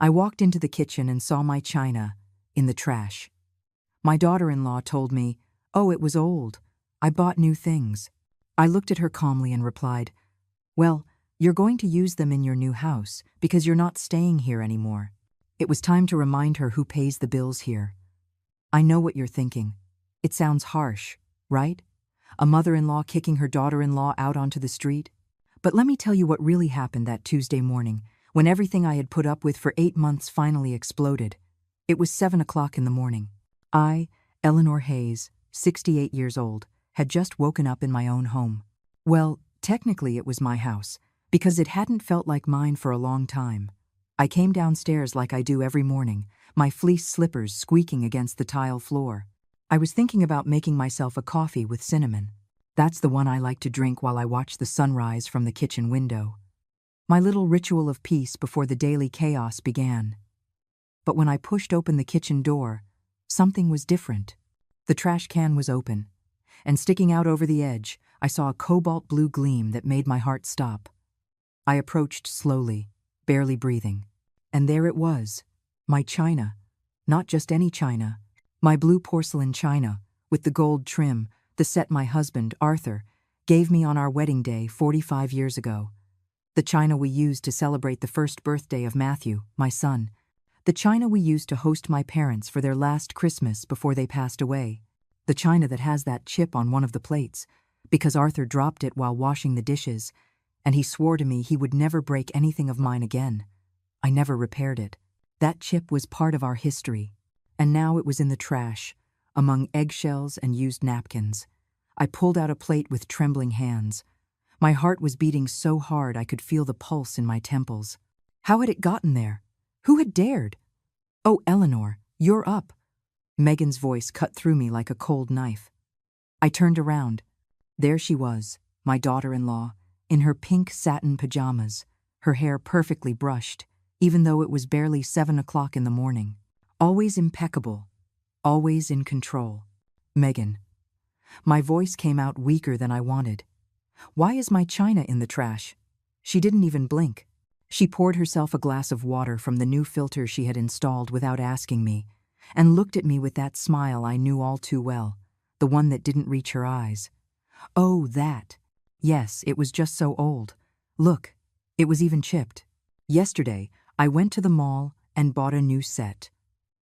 I walked into the kitchen and saw my china in the trash. My daughter-in-law told me, "Oh, it was old. I bought new things." I looked at her calmly and replied, "Well, you're going to use them in your new house because you're not staying here anymore." It was time to remind her who pays the bills here. I know what you're thinking. It sounds harsh, right? A mother-in-law kicking her daughter-in-law out onto the street? But let me tell you what really happened that Tuesday morning, when everything I had put up with for 8 months finally exploded. It was 7 o'clock in the morning. I, Eleanor Hayes, 68 years old, had just woken up in my own home. Well, technically it was my house, because it hadn't felt like mine for a long time. I came downstairs like I do every morning, my fleece slippers squeaking against the tile floor. I was thinking about making myself a coffee with cinnamon. That's the one I like to drink while I watch the sunrise from the kitchen window. My little ritual of peace before the daily chaos began. But when I pushed open the kitchen door, something was different. The trash can was open, and sticking out over the edge, I saw a cobalt blue gleam that made my heart stop. I approached slowly, barely breathing. And there it was, my china. Not just any china. My blue porcelain china, with the gold trim, the set my husband, Arthur, gave me on our wedding day 45 years ago. The china we used to celebrate the first birthday of Matthew, my son. The china we used to host my parents for their last Christmas before they passed away. The china that has that chip on one of the plates, because Arthur dropped it while washing the dishes, and he swore to me he would never break anything of mine again. I never repaired it. That chip was part of our history, and now it was in the trash, among eggshells and used napkins. I pulled out a plate with trembling hands. My heart was beating so hard I could feel the pulse in my temples. How had it gotten there? Who had dared? "Oh, Eleanor, you're up." Megan's voice cut through me like a cold knife. I turned around. There she was, my daughter-in-law, in her pink satin pajamas, her hair perfectly brushed, even though it was barely 7 o'clock in the morning. Always impeccable, always in control. "Megan." My voice came out weaker than I wanted. "Why is my china in the trash?" She didn't even blink. She poured herself a glass of water from the new filter she had installed without asking me, and looked at me with that smile I knew all too well, the one that didn't reach her eyes. "Oh, that. Yes, it was just so old. Look, it was even chipped. Yesterday, I went to the mall and bought a new set.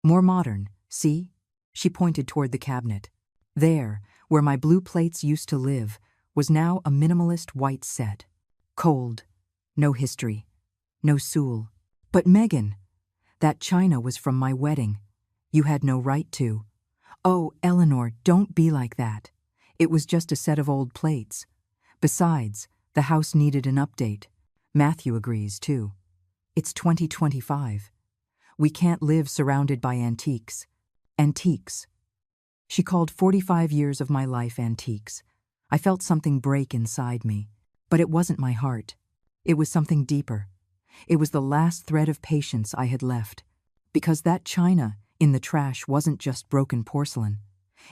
More modern, see?" She pointed toward the cabinet. There, where my blue plates used to live, was now a minimalist white set. Cold, no history, no soul. "But Megan, that china was from my wedding. You had no right to." "Oh, Eleanor, don't be like that. It was just a set of old plates. Besides, the house needed an update. Matthew agrees, too. It's 2025. We can't live surrounded by antiques. Antiques." She called 45 years of my life antiques. I felt something break inside me. But it wasn't my heart. It was something deeper. It was the last thread of patience I had left. Because that china in the trash wasn't just broken porcelain.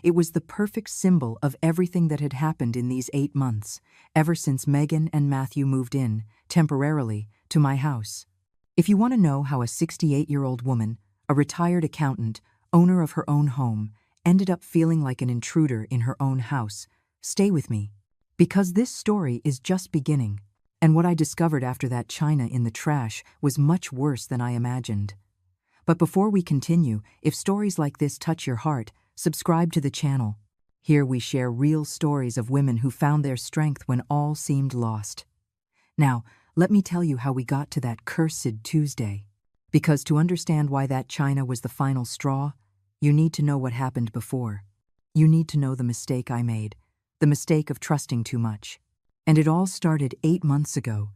It was the perfect symbol of everything that had happened in these 8 months, ever since Megan and Matthew moved in, temporarily, to my house. If you want to know how a 68-year-old woman, a retired accountant, owner of her own home, ended up feeling like an intruder in her own house, stay with me. Because this story is just beginning, and what I discovered after that china in the trash was much worse than I imagined. But before we continue, if stories like this touch your heart, subscribe to the channel. Here we share real stories of women who found their strength when all seemed lost. Now, let me tell you how we got to that cursed Tuesday. Because to understand why that china was the final straw, you need to know what happened before. You need to know the mistake I made, the mistake of trusting too much. And it all started 8 months ago,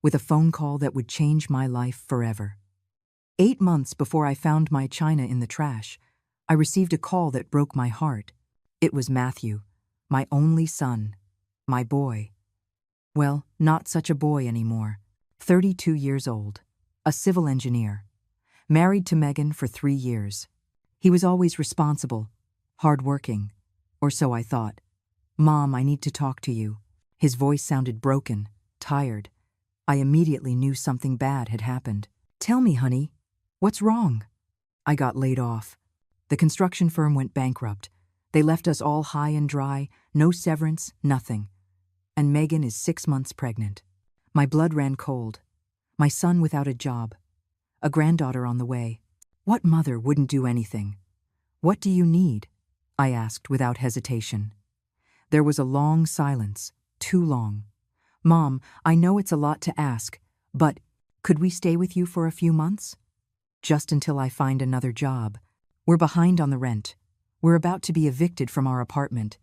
with a phone call that would change my life forever. 8 months before I found my china in the trash, I received a call that broke my heart. It was Matthew, my only son, my boy. Well, not such a boy anymore. 32 years old, a civil engineer, married to Megan for 3 years. He was always responsible, hardworking, or so I thought. "Mom, I need to talk to you." His voice sounded broken, tired. I immediately knew something bad had happened. "Tell me, honey." What's wrong? I got laid off. The construction firm went bankrupt. They left us all high and dry, no severance, nothing. And Megan is 6 months pregnant. My blood ran cold. My son without a job. A granddaughter on the way. What mother wouldn't do anything? What do you need? I asked without hesitation. There was a long silence, too long. Mom, I know it's a lot to ask, but could we stay with you for a few months? Just until I find another job. We're behind on the rent. We're about to be evicted from our apartment.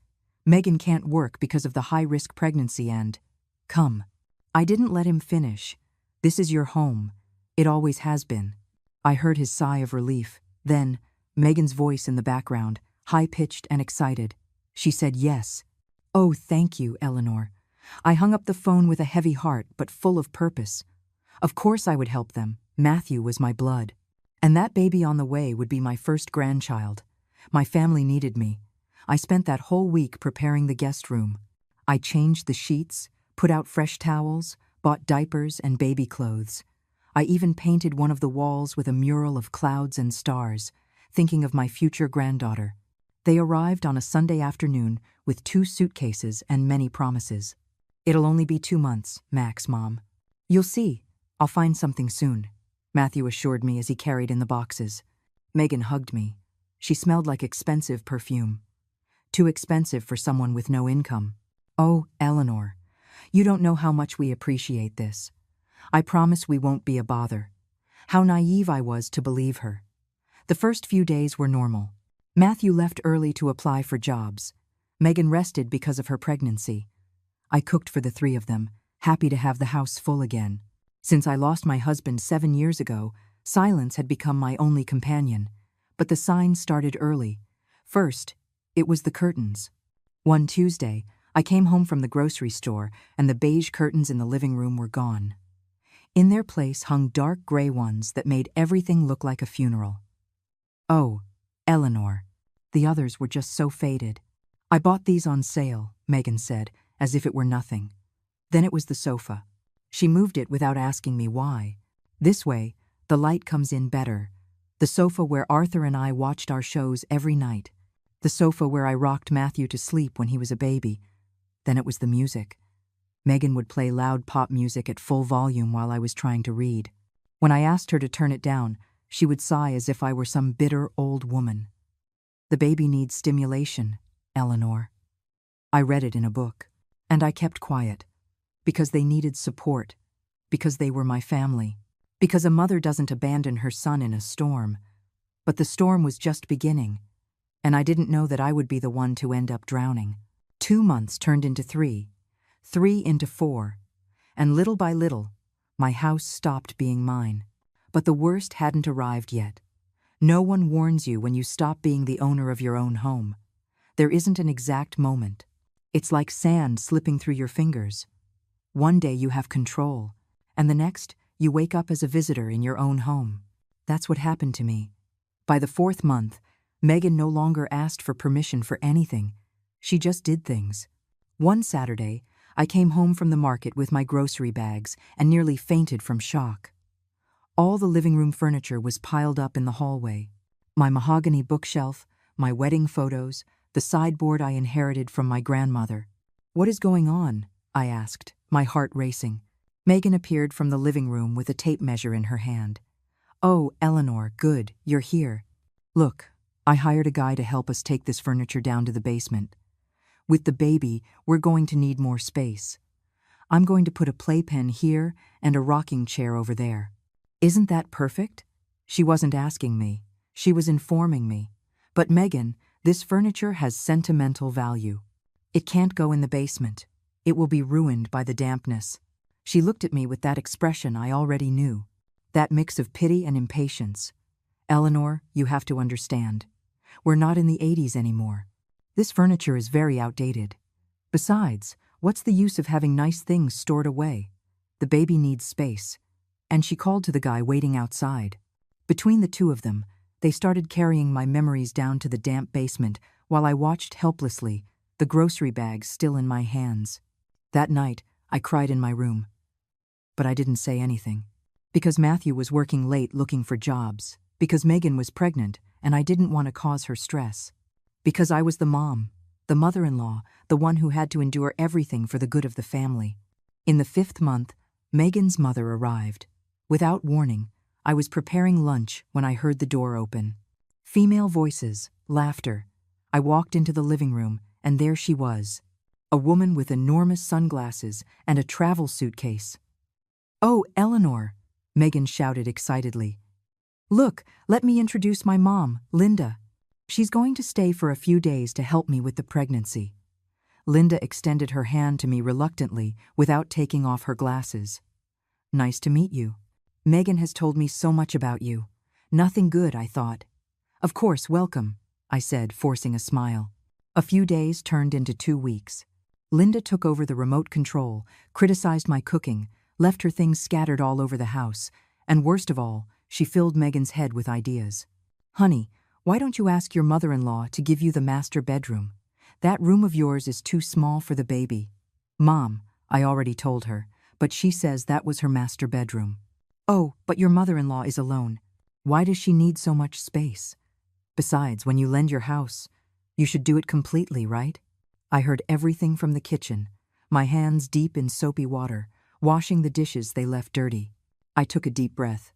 Megan can't work because of the high-risk pregnancy and… Come. I didn't let him finish. This is your home. It always has been. I heard his sigh of relief. Then, Megan's voice in the background, high-pitched and excited. She said yes. Oh, thank you, Eleanor. I hung up the phone with a heavy heart, but full of purpose. Of course I would help them. Matthew was my blood. And that baby on the way would be my first grandchild. My family needed me. I spent that whole week preparing the guest room. I changed the sheets, put out fresh towels, bought diapers and baby clothes. I even painted one of the walls with a mural of clouds and stars, thinking of my future granddaughter. They arrived on a Sunday afternoon with 2 suitcases and many promises. It'll only be 2 months, max, Mom. You'll see. I'll find something soon, Matthew assured me as he carried in the boxes. Megan hugged me. She smelled like expensive perfume. Too expensive for someone with no income. Oh, Eleanor, you don't know how much we appreciate this. I promise we won't be a bother. How naive I was to believe her. The first few days were normal. Matthew left early to apply for jobs. Megan rested because of her pregnancy. I cooked for the 3 of them, happy to have the house full again. Since I lost my husband 7 years ago, silence had become my only companion. But the signs started early. First, it was the curtains. One Tuesday, I came home from the grocery store and the beige curtains in the living room were gone. In their place hung dark gray ones that made everything look like a funeral. Oh, Eleanor. The others were just so faded. I bought these on sale, Megan said, as if it were nothing. Then it was the sofa. She moved it without asking me why. This way, the light comes in better. The sofa where Arthur and I watched our shows every night. The sofa where I rocked Matthew to sleep when he was a baby. Then it was the music. Megan would play loud pop music at full volume while I was trying to read. When I asked her to turn it down, she would sigh as if I were some bitter old woman. The baby needs stimulation, Eleanor. I read it in a book, and I kept quiet. Because they needed support. Because they were my family. Because a mother doesn't abandon her son in a storm. But the storm was just beginning, and I didn't know that I would be the one to end up drowning. 2 months turned into 3, 3 into 4, and little by little, my house stopped being mine. But the worst hadn't arrived yet. No one warns you when you stop being the owner of your own home. There isn't an exact moment. It's like sand slipping through your fingers. One day you have control, and the next, you wake up as a visitor in your own home. That's what happened to me. By the 4th month, Megan no longer asked for permission for anything. She just did things. One Saturday, I came home from the market with my grocery bags and nearly fainted from shock. All the living room furniture was piled up in the hallway. My mahogany bookshelf, my wedding photos, the sideboard I inherited from my grandmother. What is going on? I asked, my heart racing. Megan appeared from the living room with a tape measure in her hand. Oh, Eleanor, good, you're here. Look, I hired a guy to help us take this furniture down to the basement. With the baby, we're going to need more space. I'm going to put a playpen here and a rocking chair over there. Isn't that perfect? She wasn't asking me. She was informing me. But Megan, this furniture has sentimental value. It can't go in the basement. It will be ruined by the dampness. She looked at me with that expression I already knew. That mix of pity and impatience. Eleanor, you have to understand. We're not in the 80s anymore. This furniture is very outdated. Besides, what's the use of having nice things stored away? The baby needs space. And she called to the guy waiting outside. Between the 2 of them, they started carrying my memories down to the damp basement while I watched helplessly, the grocery bags still in my hands. That night, I cried in my room. But I didn't say anything. Because Matthew was working late looking for jobs. Because Megan was pregnant and I didn't want to cause her stress. Because I was the mom, the mother-in-law, the one who had to endure everything for the good of the family. In the 5th month, Megan's mother arrived. Without warning, I was preparing lunch when I heard the door open. Female voices, laughter. I walked into the living room, and there she was. A woman with enormous sunglasses and a travel suitcase. "Oh, Eleanor," Megan shouted excitedly. "Look, let me introduce my mom, Linda. She's going to stay for a few days to help me with the pregnancy." Linda extended her hand to me reluctantly, without taking off her glasses. "Nice to meet you. Megan has told me so much about you. Nothing good, I thought." "Of course, welcome," I said, forcing a smile. A few days turned into 2 weeks. Linda took over the remote control, criticized my cooking, left her things scattered all over the house, and worst of all, she filled Megan's head with ideas. "Honey, why don't you ask your mother-in-law to give you the master bedroom? That room of yours is too small for the baby." "Mom," I already told her, but she says that was her master bedroom. "Oh, but your mother-in-law is alone. Why does she need so much space? Besides, when you lend your house, you should do it completely, right?" I heard everything from the kitchen, my hands deep in soapy water, washing the dishes they left dirty. I took a deep breath.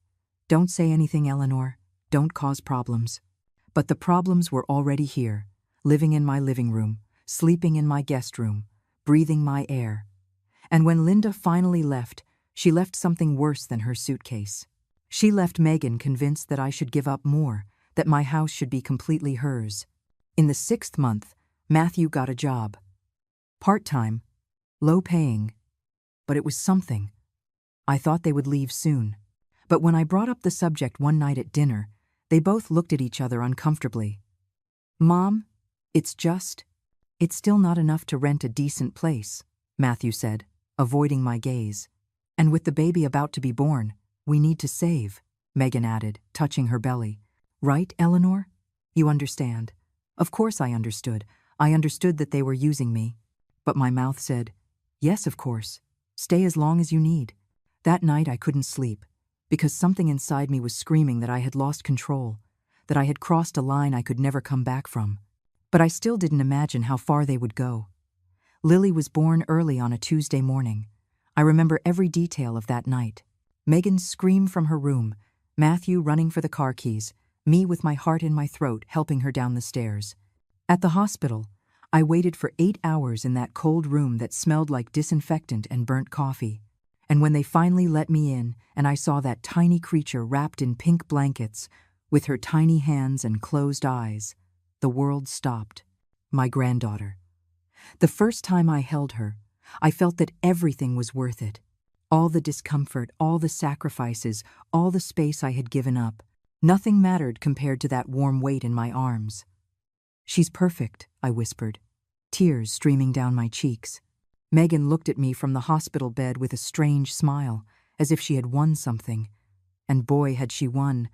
"Don't say anything, Eleanor. Don't cause problems." But the problems were already here, living in my living room, sleeping in my guest room, breathing my air. And when Linda finally left, she left something worse than her suitcase. She left Megan convinced that I should give up more, that my house should be completely hers. In the 6th month, Matthew got a job. Part-time, low-paying, but it was something. I thought they would leave soon. But when I brought up the subject one night at dinner, they both looked at each other uncomfortably. "Mom, it's still not enough to rent a decent place," Matthew said, avoiding my gaze. "And with the baby about to be born, we need to save," Megan added, touching her belly. "Right, Eleanor? You understand." Of course I understood. I understood that they were using me. But my mouth said, "Yes, of course. Stay as long as you need." That night I couldn't sleep, because something inside me was screaming that I had lost control, that I had crossed a line I could never come back from. But I still didn't imagine how far they would go. Lily was born early on a Tuesday morning. I remember every detail of that night. Megan's scream from her room, Matthew running for the car keys, me with my heart in my throat helping her down the stairs. At the hospital, I waited for 8 hours in that cold room that smelled like disinfectant and burnt coffee. And when they finally let me in and I saw that tiny creature wrapped in pink blankets, with her tiny hands and closed eyes, the world stopped. My granddaughter. The first time I held her, I felt that everything was worth it. All the discomfort, all the sacrifices, all the space I had given up. Nothing mattered compared to that warm weight in my arms. "She's perfect," I whispered, tears streaming down my cheeks. Megan looked at me from the hospital bed with a strange smile, as if she had won something. And boy, had she won,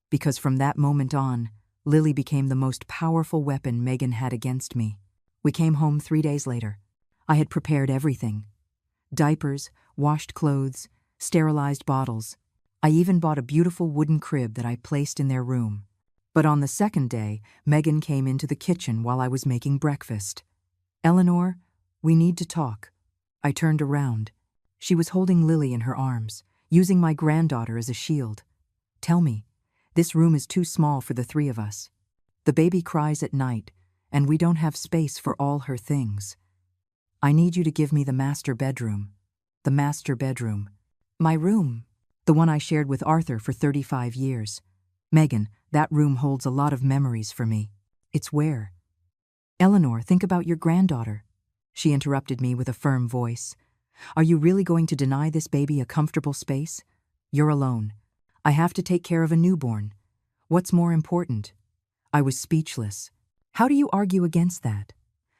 because from that moment on, Lily became the most powerful weapon Megan had against me. We came home 3 days later. I had prepared everything. Diapers, washed clothes, sterilized bottles. I even bought a beautiful wooden crib that I placed in their room. But on the 2nd day, Megan came into the kitchen while I was making breakfast. "Eleanor, we need to talk." I turned around. She was holding Lily in her arms, using my granddaughter as a shield. "Tell me, this room is too small for the 3 of us. The baby cries at night, and we don't have space for all her things. I need you to give me the master bedroom." The master bedroom. My room. The one I shared with Arthur for 35 years. "Megan, that room holds a lot of memories for me." "It's where?" "Eleanor, think about your granddaughter." She interrupted me with a firm voice. "Are you really going to deny this baby a comfortable space? You're alone. I have to take care of a newborn. What's more important?" I was speechless. How do you argue against that?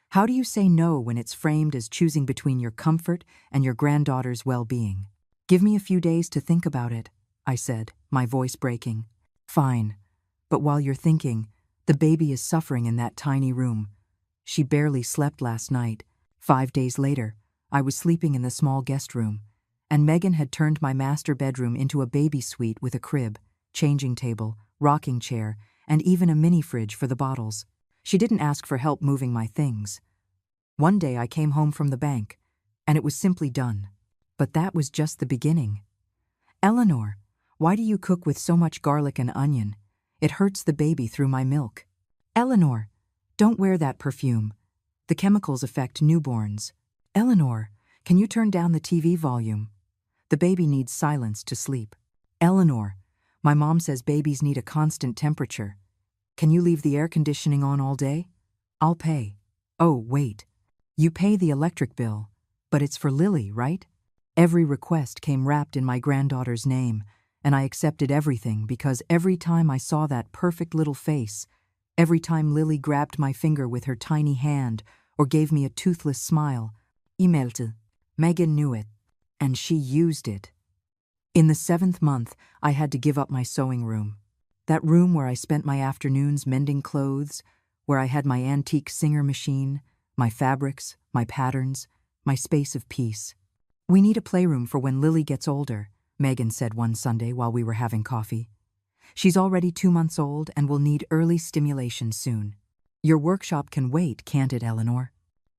How do you say no when it's framed as choosing between your comfort and your granddaughter's well-being? "Give me a few days to think about it," I said, my voice breaking. "Fine. But while you're thinking, the baby is suffering in that tiny room. She barely slept last night. 5 days later, I was sleeping in the small guest room, and Megan had turned my master bedroom into a baby suite with a crib, changing table, rocking chair, and even a mini fridge for the bottles. She didn't ask for help moving my things. One day I came home from the bank, and it was simply done. But that was just the beginning. "Eleanor, why do you cook with so much garlic and onion? It hurts the baby through my milk." "Eleanor, don't wear that perfume. The chemicals affect newborns." "Eleanor, can you turn down the TV volume? The baby needs silence to sleep." "Eleanor, my mom says babies need a constant temperature. Can you leave the air conditioning on all day? I'll pay." "Oh, wait. You pay the electric bill, but it's for Lily, right?" Every request came wrapped in my granddaughter's name, and I accepted everything because every time I saw that perfect little face, every time Lily grabbed my finger with her tiny hand or gave me a toothless smile, Megan knew it, and she used it. In the 7th month, I had to give up my sewing room. That room where I spent my afternoons mending clothes, where I had my antique Singer machine, my fabrics, my patterns, my space of peace. "We need a playroom for when Lily gets older," Megan said one Sunday while we were having coffee. "She's already 2 months old and will need early stimulation soon. Your workshop can wait, can't it, Eleanor?"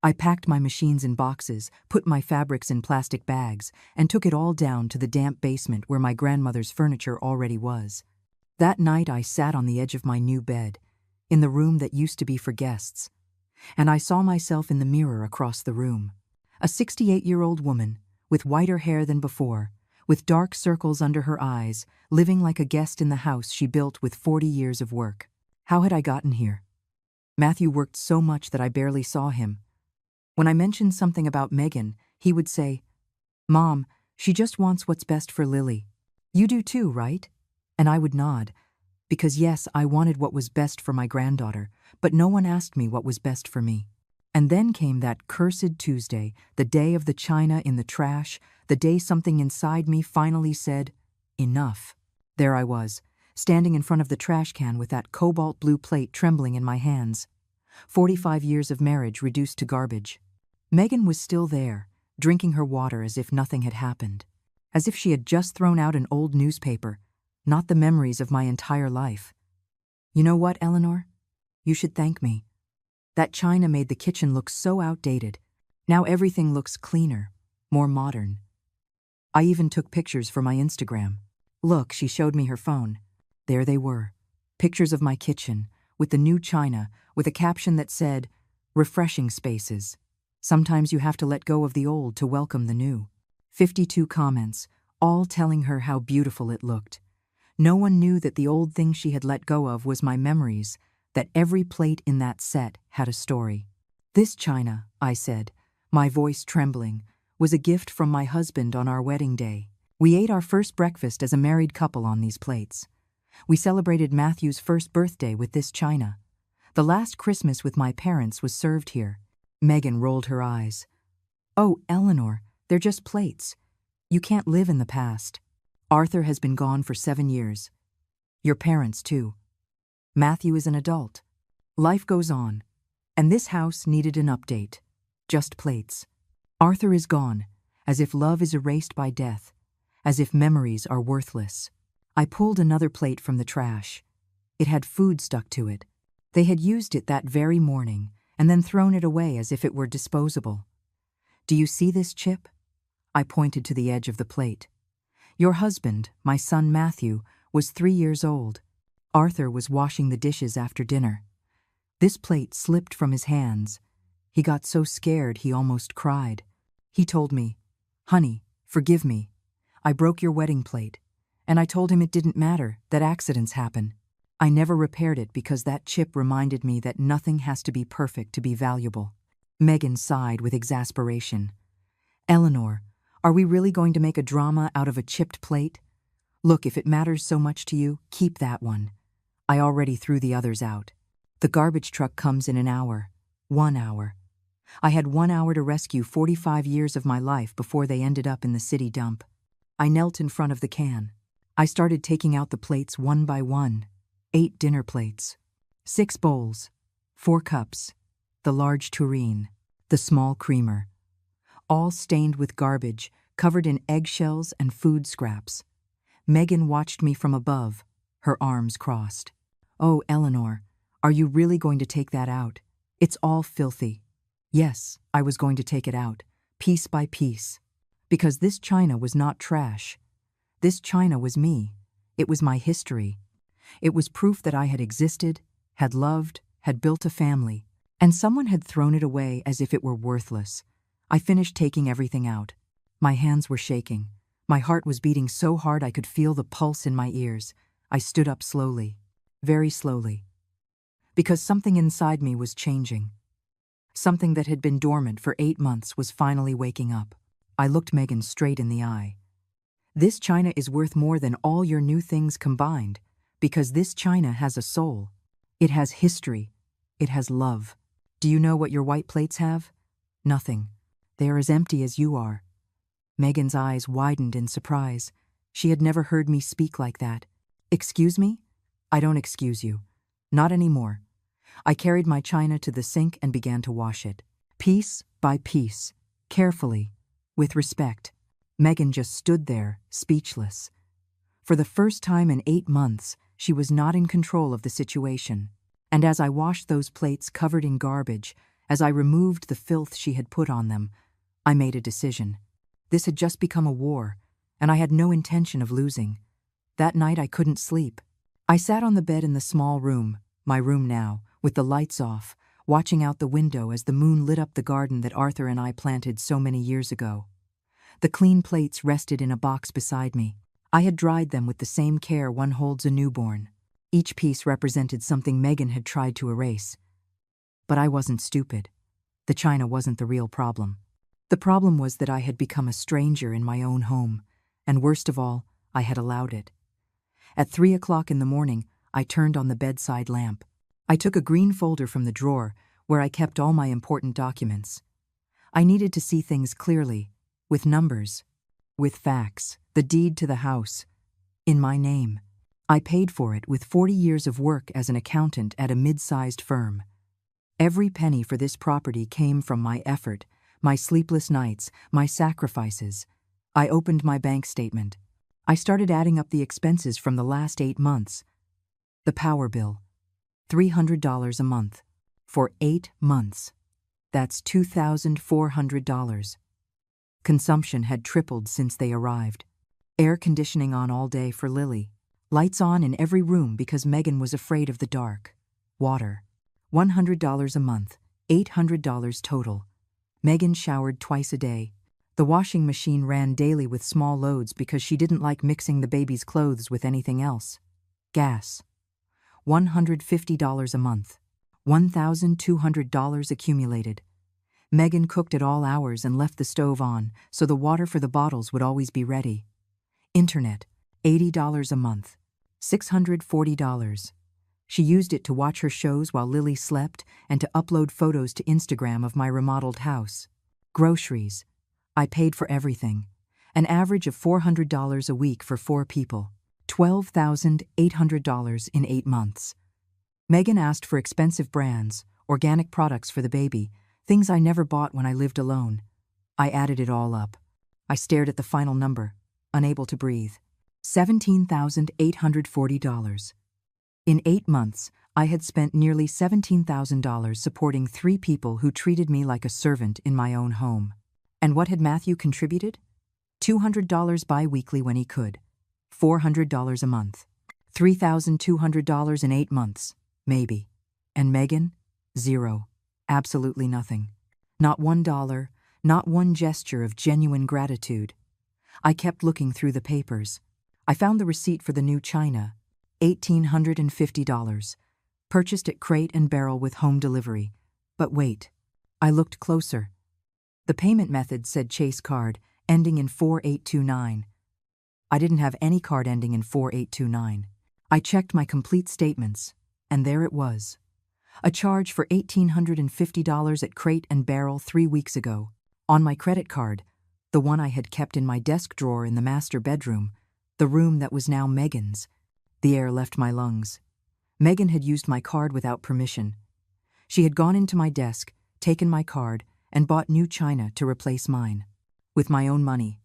I packed my machines in boxes, put my fabrics in plastic bags, and took it all down to the damp basement where my grandmother's furniture already was. That night I sat on the edge of my new bed, in the room that used to be for guests, and I saw myself in the mirror across the room. A 68-year-old woman, with whiter hair than before, with dark circles under her eyes, living like a guest in the house she built with 40 years of work. How had I gotten here? Matthew worked so much that I barely saw him. When I mentioned something about Megan, he would say, "Mom, she just wants what's best for Lily. You do too, right?" And I would nod, because yes, I wanted what was best for my granddaughter, but no one asked me what was best for me. And then came that cursed Tuesday, the day of the china in the trash, the day something inside me finally said, "Enough." There I was, standing in front of the trash can with that cobalt blue plate trembling in my hands. 45 years of marriage reduced to garbage. Megan was still there, drinking her water as if nothing had happened, as if she had just thrown out an old newspaper, not the memories of my entire life. "You know what, Eleanor? You should thank me. That china made the kitchen look so outdated. Now everything looks cleaner, more modern. I even took pictures for my Instagram." "Look," she showed me her phone. There they were, pictures of my kitchen, with the new china, with a caption that said, "Refreshing spaces. Sometimes you have to let go of the old to welcome the new." 52 comments, all telling her how beautiful it looked. No one knew that the old thing she had let go of was my memories, that every plate in that set had a story. "This china," I said, my voice trembling, "was a gift from my husband on our wedding day. We ate our first breakfast as a married couple on these plates. We celebrated Matthew's first birthday with this china. The last Christmas with my parents was served here." Megan rolled her eyes. "Oh, Eleanor, they're just plates. You can't live in the past. Arthur has been gone for 7 years. Your parents, too. Matthew is an adult. Life goes on. And this house needed an update. Just plates. Arthur is gone, as if love is erased by death, as if memories are worthless." I pulled another plate from the trash. It had food stuck to it. They had used it that very morning and then thrown it away as if it were disposable. "Do you see this chip?" I pointed to the edge of the plate. "Your husband, my son Matthew, was 3 years old. Arthur was washing the dishes after dinner. This plate slipped from his hands. He got so scared he almost cried. He told me, 'Honey, forgive me. I broke your wedding plate.' And I told him it didn't matter, that accidents happen. I never repaired it because that chip reminded me that nothing has to be perfect to be valuable." Megan sighed with exasperation. "Eleanor, are we really going to make a drama out of a chipped plate? Look, if it matters so much to you, keep that one. I already threw the others out. The garbage truck comes in an hour. 1 hour. I had 1 hour to rescue 45 years of my life before they ended up in the city dump." I knelt in front of the can. I started taking out the plates one by one. 8 dinner plates. 6 bowls. 4 cups. The large tureen. The small creamer. All stained with garbage, covered in eggshells and food scraps. Megan watched me from above, her arms crossed. "Oh, Eleanor, are you really going to take that out? It's all filthy." Yes, I was going to take it out, piece by piece. Because this china was not trash. This china was me. It was my history. It was proof that I had existed, had loved, had built a family, and someone had thrown it away as if it were worthless. I finished taking everything out. My hands were shaking. My heart was beating so hard I could feel the pulse in my ears. I stood up slowly, very slowly, because something inside me was changing. Something that had been dormant for 8 months was finally waking up. I looked Megan straight in the eye. "This china is worth more than all your new things combined, because this china has a soul. It has history. It has love. Do you know what your white plates have? Nothing. They are as empty as you are." Megan's eyes widened in surprise. She had never heard me speak like that. "Excuse me? I don't excuse you. Not anymore." I carried my china to the sink and began to wash it. Piece by piece, carefully, with respect. Megan just stood there, speechless. For the first time in 8 months, she was not in control of the situation. And as I washed those plates covered in garbage, as I removed the filth she had put on them, I made a decision. This had just become a war, and I had no intention of losing. That night I couldn't sleep. I sat on the bed in the small room, my room now, with the lights off, watching out the window as the moon lit up the garden that Arthur and I planted so many years ago. The clean plates rested in a box beside me. I had dried them with the same care one holds a newborn. Each piece represented something Megan had tried to erase. But I wasn't stupid. The china wasn't the real problem. The problem was that I had become a stranger in my own home, and worst of all, I had allowed it. At 3 o'clock in the morning, I turned on the bedside lamp. I took a green folder from the drawer where I kept all my important documents. I needed to see things clearly, with numbers, with facts, the deed to the house, in my name. I paid for it with 40 years of work as an accountant at a mid-sized firm. Every penny for this property came from my effort, my sleepless nights, my sacrifices. I opened my bank statement. I started adding up the expenses from the last 8 months. The power bill, $300 a month, for 8 months. That's $2,400. Consumption had tripled since they arrived. Air conditioning on all day for Lily. Lights on in every room because Megan was afraid of the dark. Water, $100 a month, $800 total. Megan showered twice a day. The washing machine ran daily with small loads because she didn't like mixing the baby's clothes with anything else. Gas, $150 a month, $1,200 accumulated. Megan cooked at all hours and left the stove on, so the water for the bottles would always be ready. Internet, $80 a month, $640. She used it to watch her shows while Lily slept and to upload photos to Instagram of my remodeled house. Groceries. I paid for everything. An average of $400 a week for 4 people. $12,800 in 8 months. Megan asked for expensive brands, organic products for the baby, things I never bought when I lived alone. I added it all up. I stared at the final number, unable to breathe. $17,840. In 8 months, I had spent nearly $17,000 supporting 3 people who treated me like a servant in my own home. And what had Matthew contributed? $200 bi-weekly when he could. $400 a month. $3,200 in 8 months, maybe. And Megan? Zero. Absolutely nothing. Not $1, not one gesture of genuine gratitude. I kept looking through the papers. I found the receipt for the new china, $1,850, purchased at Crate and Barrel with home delivery. But wait, I looked closer. The payment method said Chase card, ending in 4829. I didn't have any card ending in 4829. I checked my complete statements, and there it was. A charge for $1,850 at Crate and Barrel 3 weeks ago. On my credit card, the one I had kept in my desk drawer in the master bedroom, the room that was now Megan's. The air left my lungs. Megan had used my card without permission. She had gone into my desk, taken my card, and bought new china to replace mine. With my own money.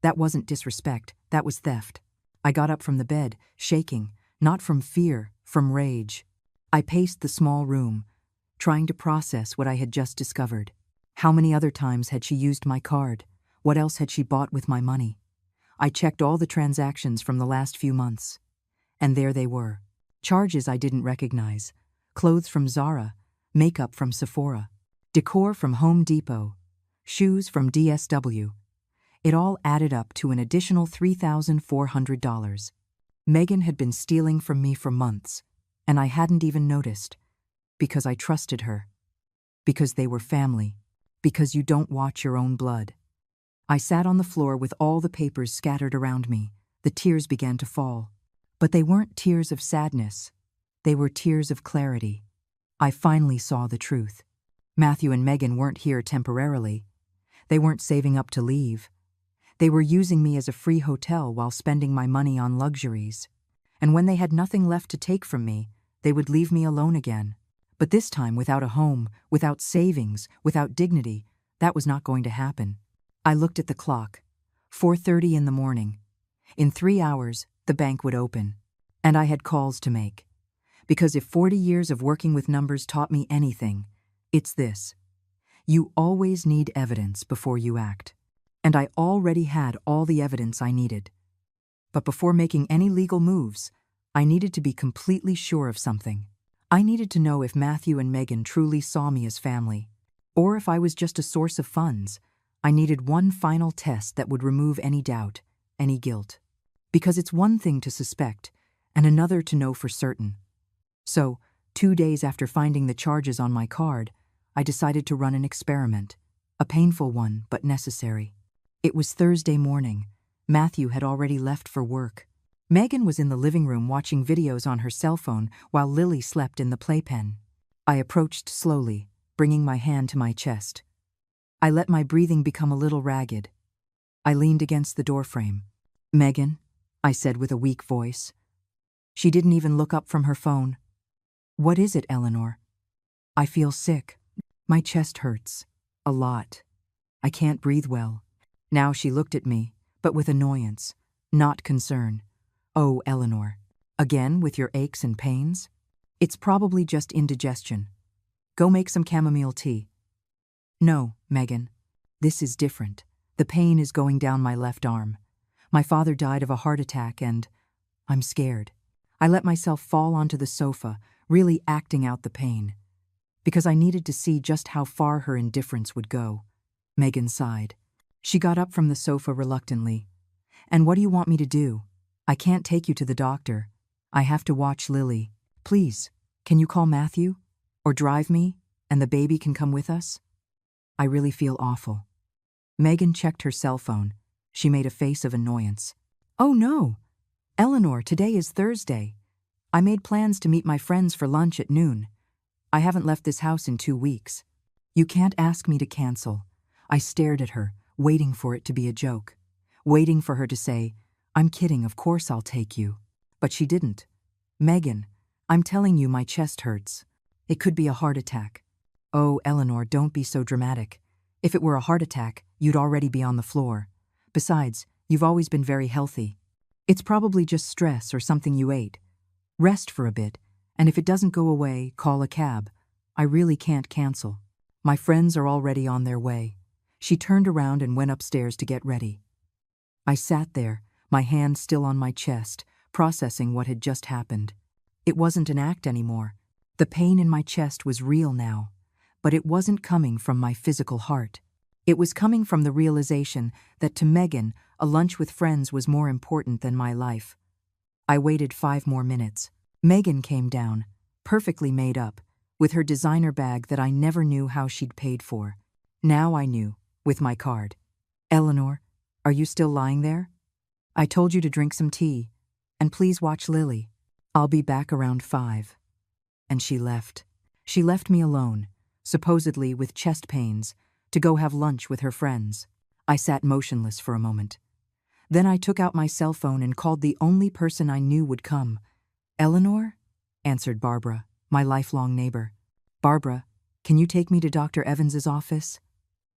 That wasn't disrespect, that was theft. I got up from the bed, shaking, not from fear, from rage. I paced the small room, trying to process what I had just discovered. How many other times had she used my card? What else had she bought with my money? I checked all the transactions from the last few months. And there they were. Charges I didn't recognize. Clothes from Zara, makeup from Sephora, decor from Home Depot, shoes from DSW. It all added up to an additional $3,400. Megan had been stealing from me for months, and I hadn't even noticed. Because I trusted her. Because they were family. Because you don't watch your own blood. I sat on the floor with all the papers scattered around me. The tears began to fall. But they weren't tears of sadness. They were tears of clarity. I finally saw the truth. Matthew and Megan weren't here temporarily. They weren't saving up to leave. They were using me as a free hotel while spending my money on luxuries. And when they had nothing left to take from me, they would leave me alone again. But this time without a home, without savings, without dignity. That was not going to happen. I looked at the clock. 4:30 in the morning. In 3 hours, the bank would open. And I had calls to make. Because if 40 years of working with numbers taught me anything, it's this. You always need evidence before you act. And I already had all the evidence I needed. But before making any legal moves, I needed to be completely sure of something. I needed to know if Matthew and Megan truly saw me as family, or if I was just a source of funds. I needed one final test that would remove any doubt, any guilt. Because it's one thing to suspect, and another to know for certain. So, 2 days after finding the charges on my card, I decided to run an experiment. A painful one, but necessary. It was Thursday morning. Matthew had already left for work. Megan was in the living room watching videos on her cell phone while Lily slept in the playpen. I approached slowly, bringing my hand to my chest. I let my breathing become a little ragged. I leaned against the doorframe. "Megan," I said with a weak voice. She didn't even look up from her phone. "What is it, Eleanor?" "I feel sick. My chest hurts. A lot. I can't breathe well." Now she looked at me, but with annoyance, not concern. "Oh, Eleanor, again with your aches and pains? It's probably just indigestion. Go make some chamomile tea." "No, Megan. This is different. The pain is going down my left arm. My father died of a heart attack and I'm scared." I let myself fall onto the sofa, really acting out the pain. Because I needed to see just how far her indifference would go. Megan sighed. She got up from the sofa reluctantly. "And what do you want me to do? I can't take you to the doctor. I have to watch Lily. Please, can you call Matthew? Or drive me, and the baby can come with us? I really feel awful." Megan checked her cell phone. She made a face of annoyance. "Oh no! Eleanor, today is Thursday. I made plans to meet my friends for lunch at noon. I haven't left this house in 2 weeks. You can't ask me to cancel." I stared at her, waiting for it to be a joke. Waiting for her to say, "I'm kidding, of course I'll take you." But she didn't. "Megan, I'm telling you my chest hurts. It could be a heart attack." "Oh, Eleanor, don't be so dramatic. If it were a heart attack, you'd already be on the floor. Besides, you've always been very healthy. It's probably just stress or something you ate. Rest for a bit, and if it doesn't go away, call a cab. I really can't cancel. My friends are already on their way." She turned around and went upstairs to get ready. I sat there, my hand still on my chest, processing what had just happened. It wasn't an act anymore. The pain in my chest was real now, but it wasn't coming from my physical heart. It was coming from the realization that to Megan, a lunch with friends was more important than my life. I waited 5 more minutes. Megan came down, perfectly made up, with her designer bag that I never knew how she'd paid for. Now I knew, with my card. "Eleanor, are you still lying there? I told you to drink some tea, and please watch Lily. I'll be back around 5. And she left. She left me alone, supposedly with chest pains, to go have lunch with her friends. I sat motionless for a moment. Then I took out my cell phone and called the only person I knew would come. "Eleanor?" answered Barbara, my lifelong neighbor. "Barbara, can you take me to Dr. Evans's office?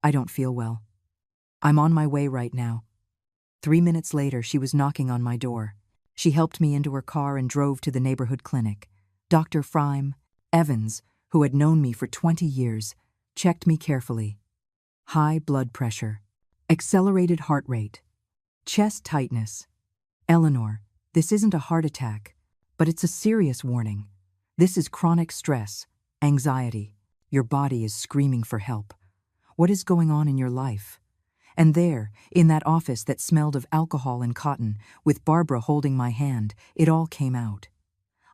I don't feel well." "I'm on my way right now." 3 minutes later, she was knocking on my door. She helped me into her car and drove to the neighborhood clinic. Dr. Frime Evans, who had known me for 20 years, checked me carefully. High blood pressure, accelerated heart rate, chest tightness. Eleanor, this isn't a heart attack, but it's a serious warning. This is chronic stress, anxiety. Your body is screaming for help. What is going on in your life? And there, in that office that smelled of alcohol and cotton, with Barbara holding my hand, it all came out.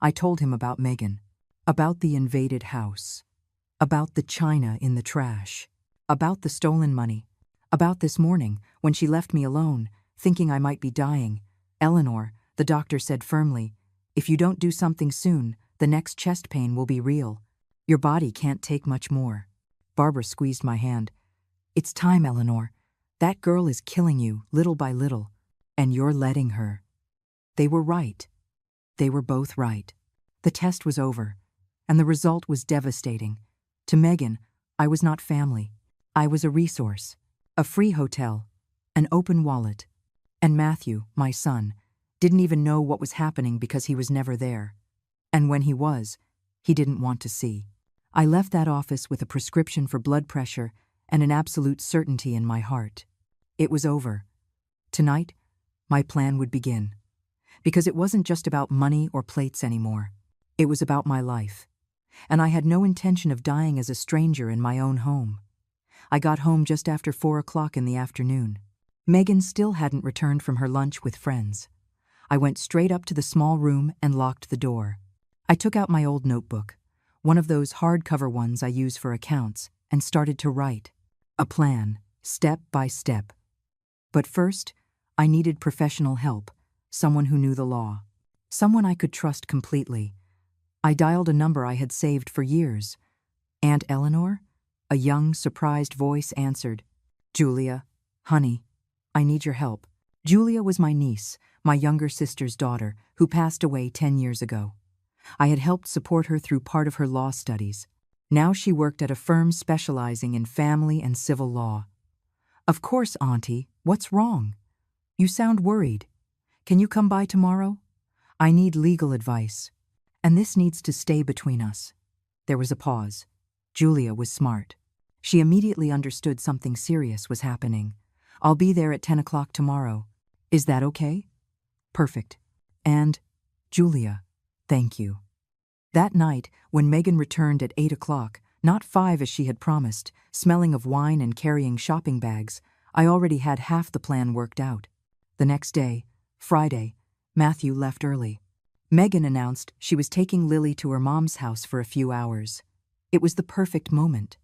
I told him about Megan, about the invaded house, about the china in the trash, about the stolen money, about this morning when she left me alone, thinking I might be dying. Eleanor, the doctor said firmly, if you don't do something soon, the next chest pain will be real. Your body can't take much more. Barbara squeezed my hand. It's time, Eleanor. That girl is killing you, little by little, and you're letting her. They were right. They were both right. The test was over, and the result was devastating. To Megan, I was not family. I was a resource, a free hotel, an open wallet. And Matthew, my son, didn't even know what was happening because he was never there. And when he was, he didn't want to see. I left that office with a prescription for blood pressure and an absolute certainty in my heart. It was over. Tonight, my plan would begin. Because it wasn't just about money or plates anymore. It was about my life. And I had no intention of dying as a stranger in my own home. I got home just after 4 o'clock in the afternoon. Megan still hadn't returned from her lunch with friends. I went straight up to the small room and locked the door. I took out my old notebook, one of those hardcover ones I use for accounts, and started to write. A plan, step by step. But first, I needed professional help, someone who knew the law, someone I could trust completely. I dialed a number I had saved for years. Aunt Eleanor? A young, surprised voice answered. Julia, honey, I need your help. Julia was my niece, my younger sister's daughter, who passed away 10 years ago. I had helped support her through part of her law studies. Now she worked at a firm specializing in family and civil law. Of course, Auntie, what's wrong? You sound worried. Can you come by tomorrow? I need legal advice. And this needs to stay between us. There was a pause. Julia was smart. She immediately understood something serious was happening. I'll be there at 10 o'clock tomorrow. Is that okay? Perfect. And, Julia, thank you. That night, when Megan returned at 8 o'clock, not 5 as she had promised, smelling of wine and carrying shopping bags, I already had half the plan worked out. The next day, Friday, Matthew left early. Megan announced she was taking Lily to her mom's house for a few hours. It was the perfect moment.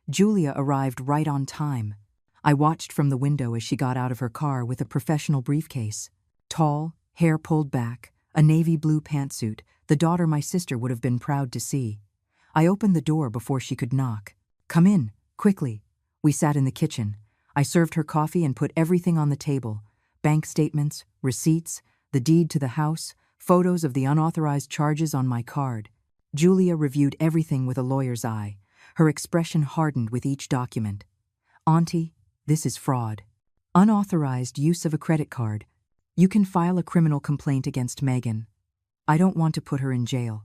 Julia arrived right on time. I watched from the window as she got out of her car with a professional briefcase. Tall, hair pulled back, a navy blue pantsuit, the daughter my sister would have been proud to see. I opened the door before she could knock. Come in, quickly. We sat in the kitchen. I served her coffee and put everything on the table. Bank statements, receipts, the deed to the house, photos of the unauthorized charges on my card. Julia reviewed everything with a lawyer's eye. Her expression hardened with each document. Auntie, this is fraud. Unauthorized use of a credit card. You can file a criminal complaint against Megan. I don't want to put her in jail.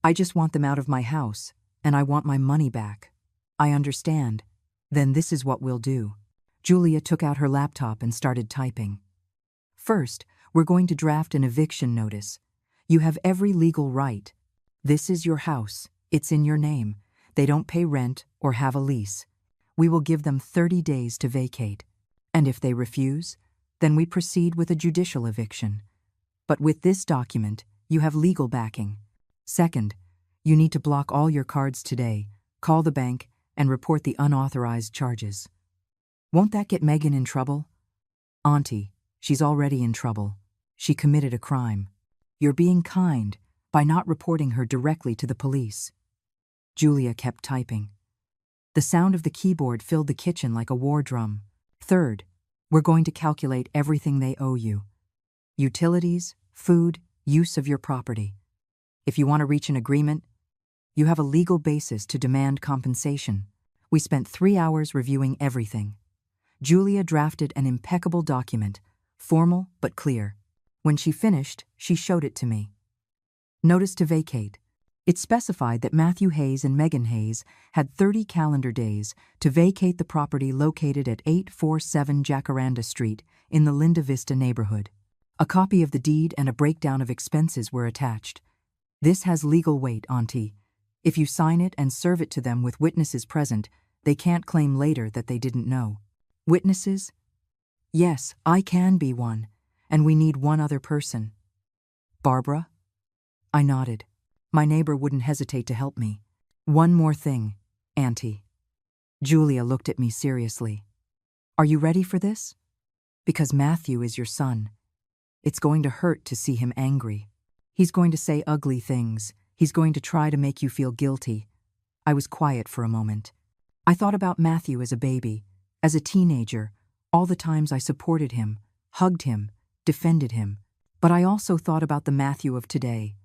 I just want them out of my house, and I want my money back. I understand. Then this is what we'll do. Julia took out her laptop and started typing. First, we're going to draft an eviction notice. You have every legal right. This is your house. It's in your name. They don't pay rent or have a lease. We will give them 30 days to vacate. And if they refuse, then we proceed with a judicial eviction. But with this document, you have legal backing. Second, you need to block all your cards today, call the bank, and report the unauthorized charges. Won't that get Megan in trouble? Auntie, she's already in trouble. She committed a crime. You're being kind by not reporting her directly to the police. Julia kept typing. The sound of the keyboard filled the kitchen like a war drum. Third, we're going to calculate everything they owe you. Utilities, food, use of your property. If you want to reach an agreement, you have a legal basis to demand compensation. We spent 3 hours reviewing everything. Julia drafted an impeccable document, formal but clear. When she finished, she showed it to me. Notice to vacate. It specified that Matthew Hayes and Megan Hayes had 30 calendar days to vacate the property located at 847 Jacaranda Street in the Linda Vista neighborhood. A copy of the deed and a breakdown of expenses were attached. This has legal weight, Auntie. If you sign it and serve it to them with witnesses present, they can't claim later that they didn't know. Witnesses? Yes, I can be one, and we need one other person. Barbara? I nodded. My neighbor wouldn't hesitate to help me. One more thing, Auntie. Julia looked at me seriously. Are you ready for this? Because Matthew is your son. It's going to hurt to see him angry. He's going to say ugly things. He's going to try to make you feel guilty. I was quiet for a moment. I thought about Matthew as a baby, as a teenager, all the times I supported him, hugged him, defended him. But I also thought about the Matthew of today,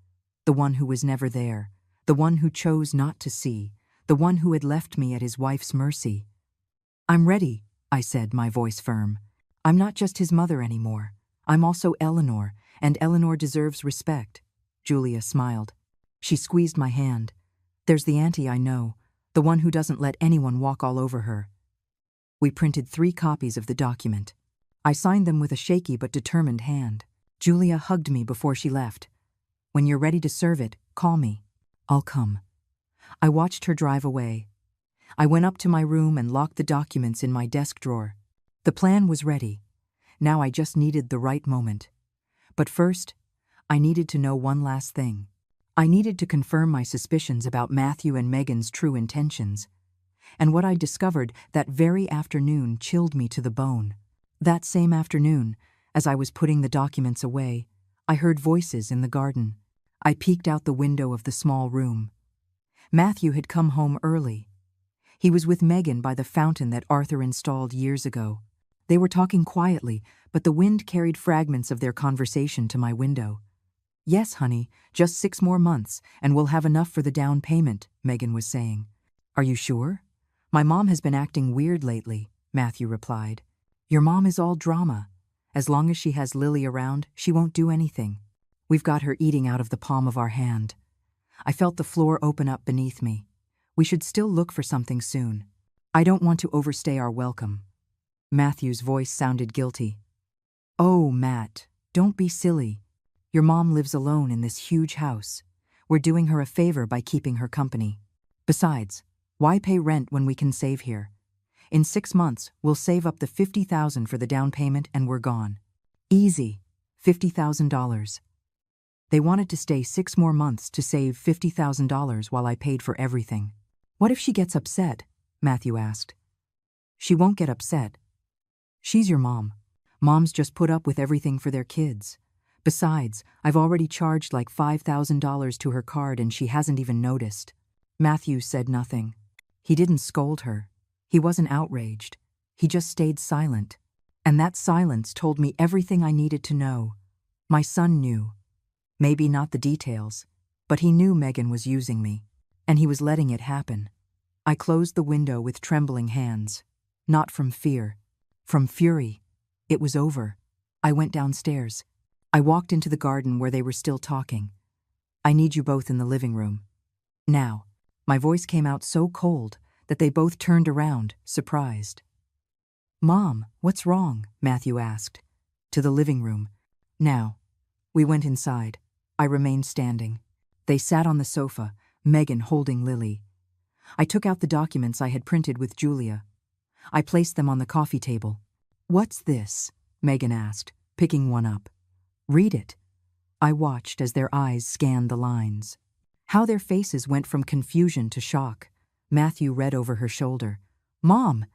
the one who was never there, the one who chose not to see, the one who had left me at his wife's mercy. I'm ready, I said, my voice firm. I'm not just his mother anymore. I'm also Eleanor, and Eleanor deserves respect. Julia smiled. She squeezed my hand. There's the auntie I know, the one who doesn't let anyone walk all over her. We printed 3 copies of the document. I signed them with a shaky but determined hand. Julia hugged me before she left. When you're ready to serve it, call me. I'll come. I watched her drive away. I went up to my room and locked the documents in my desk drawer. The plan was ready. Now I just needed the right moment. But first, I needed to know one last thing. I needed to confirm my suspicions about Matthew and Megan's true intentions. And what I discovered that very afternoon chilled me to the bone. That same afternoon, as I was putting the documents away, I heard voices in the garden. I peeked out the window of the small room. Matthew had come home early. He was with Megan by the fountain that Arthur installed years ago. They were talking quietly, but the wind carried fragments of their conversation to my window. Yes, honey, just 6 more months, and we'll have enough for the down payment, Megan was saying. Are you sure? My mom has been acting weird lately, Matthew replied. Your mom is all drama. As long as she has Lily around, she won't do anything. We've got her eating out of the palm of our hand. I felt the floor open up beneath me. We should still look for something soon. I don't want to overstay our welcome. Matthew's voice sounded guilty. Oh, Matt, don't be silly. Your mom lives alone in this huge house. We're doing her a favor by keeping her company. Besides, why pay rent when we can save here? In 6 months, we'll save up the $50,000 for the down payment and we're gone. Easy. $50,000. They wanted to stay 6 more months to save $50,000 while I paid for everything. What if she gets upset? Matthew asked. She won't get upset. She's your mom. Moms just put up with everything for their kids. Besides, I've already charged like $5,000 to her card and she hasn't even noticed. Matthew said nothing. He didn't scold her. He wasn't outraged. He just stayed silent. And that silence told me everything I needed to know. My son knew. Maybe not the details, but he knew Megan was using me, and he was letting it happen. I closed the window with trembling hands. Not from fear. From fury. It was over. I went downstairs. I walked into the garden where they were still talking. I need you both in the living room. Now. My voice came out so cold that they both turned around, surprised. Mom, what's wrong? Matthew asked. To the living room. Now. We went inside. I remained standing. They sat on the sofa, Megan holding Lily. I took out the documents I had printed with Julia. I placed them on the coffee table. What's this? Megan asked, picking one up. Read it. I watched as their eyes scanned the lines. How their faces went from confusion to shock. Matthew read over her shoulder. Mom,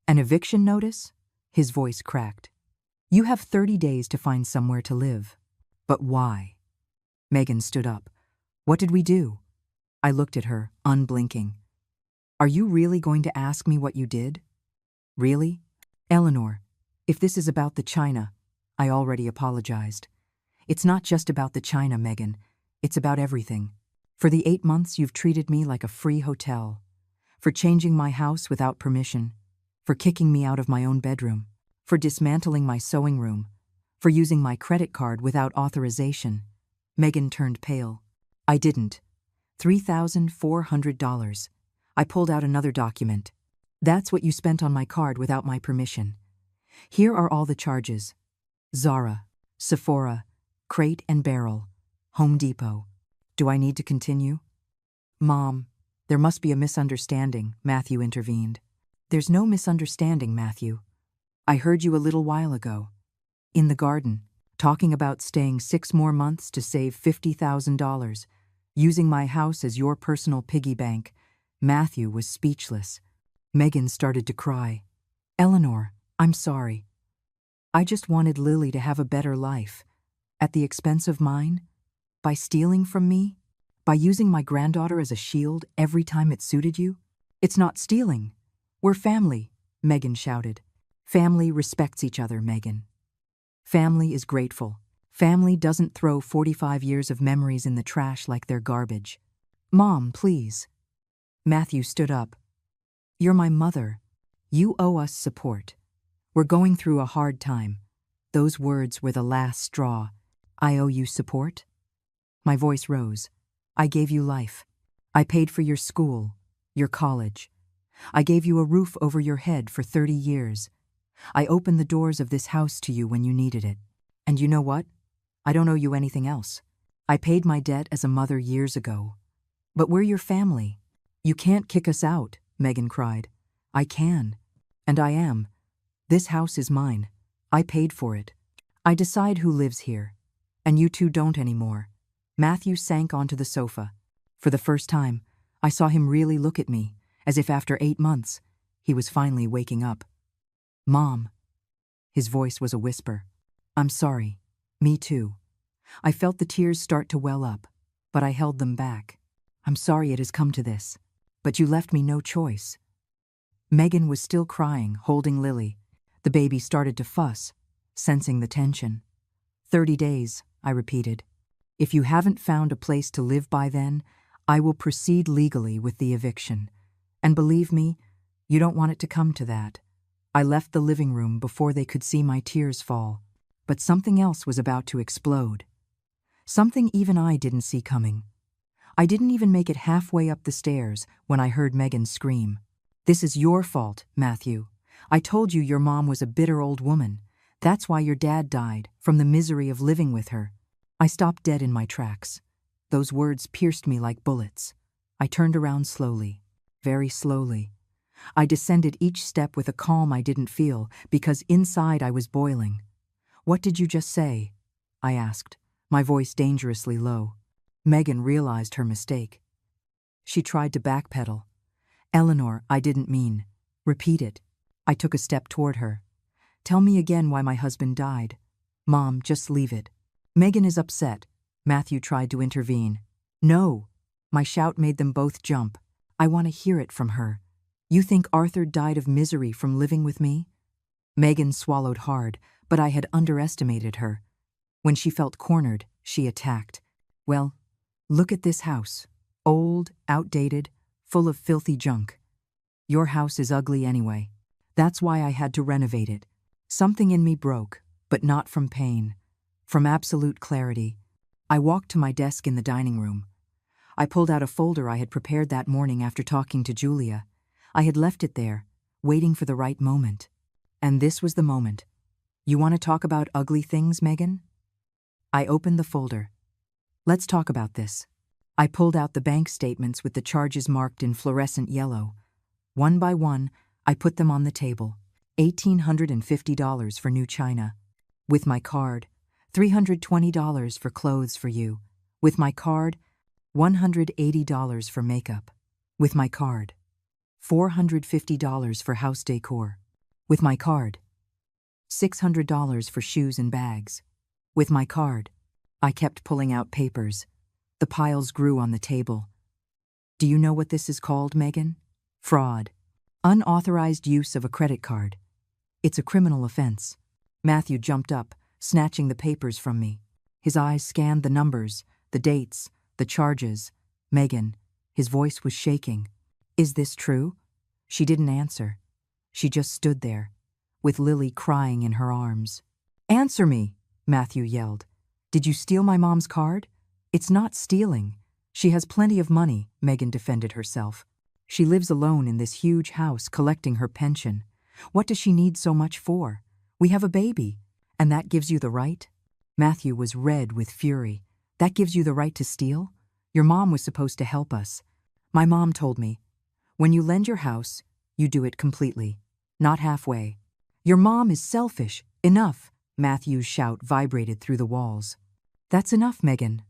an eviction notice? His voice cracked. You have 30 days to find somewhere to live. But why? Megan stood up. What did we do? I looked at her, unblinking. Are you really going to ask me what you did? Really? Eleanor, if this is about the china, I already apologized. It's not just about the china, Megan. It's about everything. For the 8 months you've treated me like a free hotel. For changing my house without permission. For kicking me out of my own bedroom. For dismantling my sewing room. For using my credit card without authorization. Megan turned pale. I didn't. $3,400. I pulled out another document. That's what you spent on my card without my permission. Here are all the charges. Zara, Sephora, Crate and Barrel, Home Depot. Do I need to continue? Mom, there must be a misunderstanding, Matthew intervened. There's no misunderstanding, Matthew. I heard you a little while ago. In the garden, talking about staying 6 more months to save $50,000, using my house as your personal piggy bank. Matthew was speechless. Megan started to cry. Eleanor, I'm sorry. I just wanted Lily to have a better life. At the expense of mine? By stealing from me? By using my granddaughter as a shield every time it suited you? It's not stealing. We're family, Megan shouted. Family respects each other, Megan. Family is grateful. Family doesn't throw 45 years of memories in the trash like they're garbage. Mom, please. Matthew stood up. You're my mother. You owe us support. We're going through a hard time. Those words were the last straw. I owe you support? My voice rose. I gave you life. I paid for your school, your college. I gave you a roof over your head for 30 years. I opened the doors of this house to you when you needed it. And you know what? I don't owe you anything else. I paid my debt as a mother years ago. But we're your family. You can't kick us out, Megan cried. I can. And I am. This house is mine. I paid for it. I decide who lives here. And you two don't anymore. Matthew sank onto the sofa. For the first time, I saw him really look at me, as if after 8 months, he was finally waking up. Mom. His voice was a whisper. I'm sorry. Me too. I felt the tears start to well up, but I held them back. I'm sorry it has come to this, but you left me no choice. Megan was still crying, holding Lily. The baby started to fuss, sensing the tension. 30 days, I repeated. If you haven't found a place to live by then, I will proceed legally with the eviction. And believe me, you don't want it to come to that. I left the living room before they could see my tears fall. But something else was about to explode. Something even I didn't see coming. I didn't even make it halfway up the stairs when I heard Megan scream. This is your fault, Matthew. I told you your mom was a bitter old woman. That's why your dad died, from the misery of living with her. I stopped dead in my tracks. Those words pierced me like bullets. I turned around slowly, very slowly. I descended each step with a calm I didn't feel, because inside I was boiling. What did you just say? I asked, my voice dangerously low. Megan realized her mistake. She tried to backpedal. Eleanor, I didn't mean. Repeat it. I took a step toward her. Tell me again why my husband died. Mom, just leave it. Megan is upset. Matthew tried to intervene. No. My shout made them both jump. I want to hear it from her. You think Arthur died of misery from living with me? Megan swallowed hard, but I had underestimated her. When she felt cornered, she attacked. Well, look at this house. Old, outdated, full of filthy junk. Your house is ugly anyway. That's why I had to renovate it. Something in me broke, but not from pain. From absolute clarity. I walked to my desk in the dining room. I pulled out a folder I had prepared that morning after talking to Julia. I had left it there, waiting for the right moment. And this was the moment. You want to talk about ugly things, Megan? I opened the folder. Let's talk about this. I pulled out the bank statements with the charges marked in fluorescent yellow. One by one, I put them on the table. $1,850 for new china. With my card, $320 for clothes for you. With my card, $180 for makeup. With my card, $450 for house decor. With my card, $600 for shoes and bags. With my card, I kept pulling out papers. The piles grew on the table. Do you know what this is called, Megan? Fraud. Unauthorized use of a credit card. It's a criminal offense. Matthew jumped up, snatching the papers from me. His eyes scanned the numbers, the dates, the charges. Megan, his voice was shaking. Is this true? She didn't answer. She just stood there, with Lily crying in her arms. Answer me, Matthew yelled. "Did you steal my mom's card?" "It's not stealing. She has plenty of money," Megan defended herself. "She lives alone in this huge house collecting her pension. What does she need so much for? We have a baby. And that gives you the right?" Matthew was red with fury. "That gives you the right to steal? Your mom was supposed to help us. My mom told me, when you lend your house, you do it completely, not halfway. Your mom is selfish. Enough." Matthew's shout vibrated through the walls. "That's enough, Megan.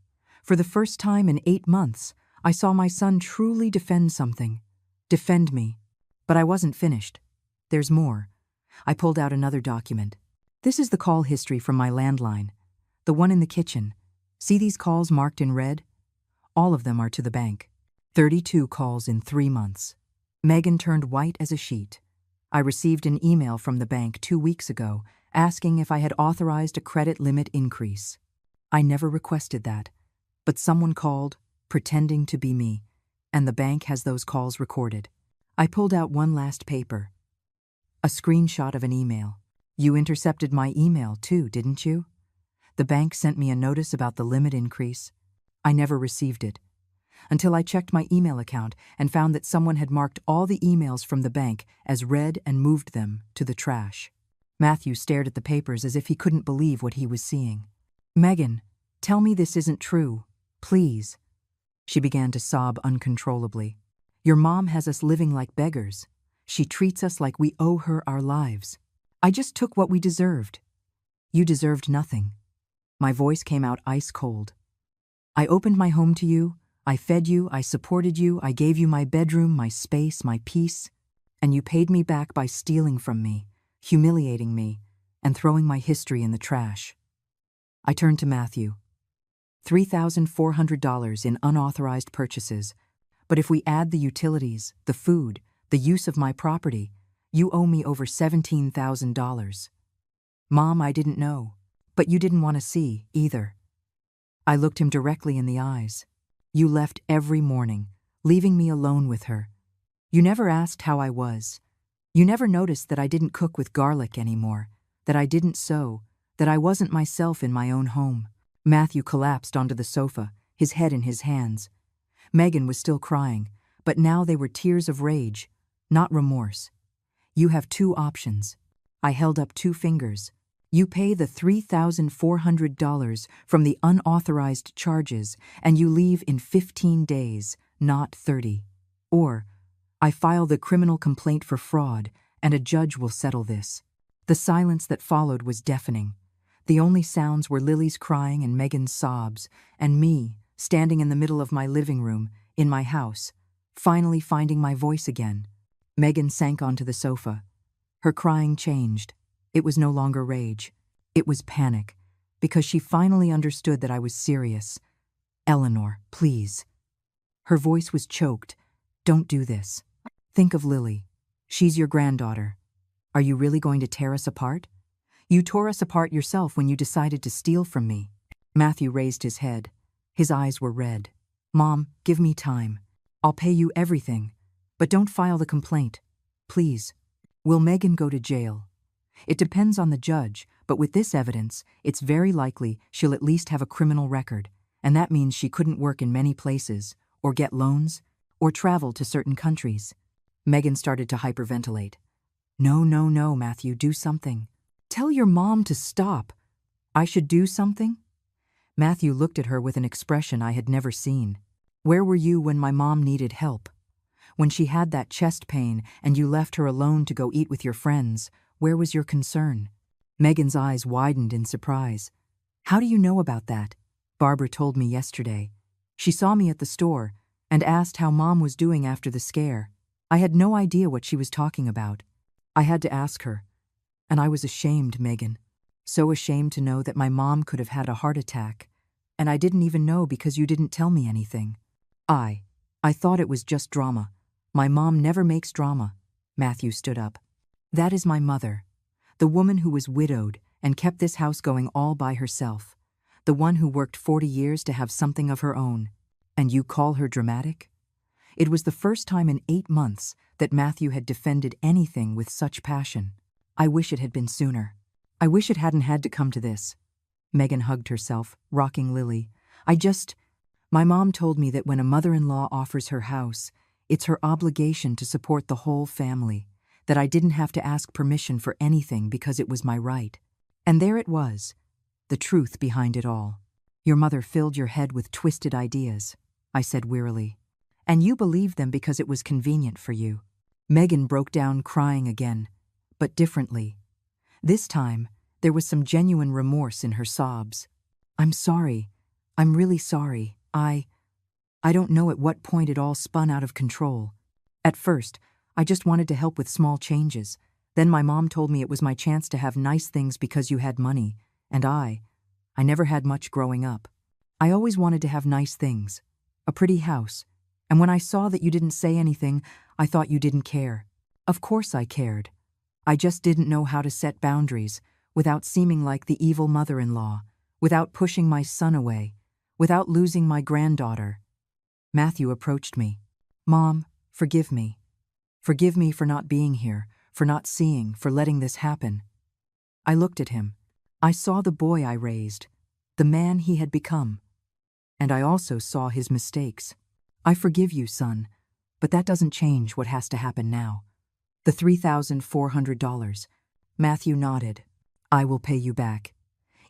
For the first time in 8 months, I saw my son truly defend something. Defend me. But I wasn't finished. There's more." I pulled out another document. "This is the call history from my landline. The one in the kitchen. See these calls marked in red? All of them are to the bank. 32 calls in 3 months." Megan turned white as a sheet. "I received an email from the bank 2 weeks ago asking if I had authorized a credit limit increase. I never requested that, but someone called, pretending to be me, and the bank has those calls recorded." I pulled out one last paper. A screenshot of an email. "You intercepted my email too, didn't you? The bank sent me a notice about the limit increase. I never received it, until I checked my email account and found that someone had marked all the emails from the bank as read and moved them to the trash." Matthew stared at the papers as if he couldn't believe what he was seeing. "Megan, tell me this isn't true, please." She began to sob uncontrollably. "Your mom has us living like beggars. She treats us like we owe her our lives. I just took what we deserved." "You deserved nothing." My voice came out ice cold. "I opened my home to you. I fed you, I supported you, I gave you my bedroom, my space, my peace, and you paid me back by stealing from me, humiliating me, and throwing my history in the trash." I turned to Matthew. $3,400 in unauthorized purchases, but if we add the utilities, the food, the use of my property, you owe me over $17,000. "Mom, I didn't know, but you didn't want to see either." I looked him directly in the eyes. "You left every morning, leaving me alone with her. You never asked how I was. You never noticed that I didn't cook with garlic anymore, that I didn't sew, that I wasn't myself in my own home." Matthew collapsed onto the sofa, his head in his hands. Megan was still crying, but now they were tears of rage, not remorse. "You have 2 options." I held up 2 fingers. "You pay the $3,400 from the unauthorized charges, and you leave in 15 days, not 30. Or, I file the criminal complaint for fraud, and a judge will settle this." The silence that followed was deafening. The only sounds were Lily's crying and Megan's sobs, and me, standing in the middle of my living room, in my house, finally finding my voice again. Megan sank onto the sofa. Her crying changed. It was no longer rage. It was panic, because she finally understood that I was serious. "Eleanor, please." Her voice was choked. "Don't do this. Think of Lily. She's your granddaughter. Are you really going to tear us apart? You tore us apart yourself when you decided to steal from me." Matthew raised his head. His eyes were red. "Mom, give me time. I'll pay you everything. But don't file the complaint. Please." "Will Megan go to jail?" "It depends on the judge, but with this evidence, it's very likely she'll at least have a criminal record, and that means she couldn't work in many places, or get loans, or travel to certain countries." Megan started to hyperventilate. No, Matthew, do something. Tell your mom to stop." "I should do something?" Matthew looked at her with an expression I had never seen. "Where were you when my mom needed help? When she had that chest pain and you left her alone to go eat with your friends, where was your concern?" Megan's eyes widened in surprise. "How do you know about that?" "Barbara told me yesterday. She saw me at the store and asked how Mom was doing after the scare. I had no idea what she was talking about. I had to ask her. And I was ashamed, Megan. So ashamed to know that my mom could have had a heart attack. And I didn't even know because you didn't tell me anything. I thought it was just drama. My mom never makes drama." Matthew stood up. "That is my mother. The woman who was widowed and kept this house going all by herself. The one who worked 40 years to have something of her own. And you call her dramatic?" It was the first time in 8 months that Matthew had defended anything with such passion. I wish it had been sooner. I wish it hadn't had to come to this. Megan hugged herself, rocking Lily. My mom told me that when a mother-in-law offers her house, it's her obligation to support the whole family, that I didn't have to ask permission for anything because it was my right. And there it was, the truth behind it all. Your mother filled your head with twisted ideas, I said wearily. And you believed them because it was convenient for you. Megan broke down crying again, but differently. This time, there was some genuine remorse in her sobs. I'm sorry. I'm really sorry. I don't know at what point it all spun out of control. At first, I just wanted to help with small changes. Then my mom told me it was my chance to have nice things because you had money, and I never had much growing up. I always wanted to have nice things, a pretty house, and when I saw that you didn't say anything, I thought you didn't care. Of course I cared. I just didn't know how to set boundaries without seeming like the evil mother-in-law, without pushing my son away, without losing my granddaughter. Matthew approached me. Mom, forgive me. Forgive me for not being here, for not seeing, for letting this happen. I looked at him. I saw the boy I raised, the man he had become. And I also saw his mistakes. I forgive you, son, but that doesn't change what has to happen now. The $3,400. Matthew nodded. I will pay you back.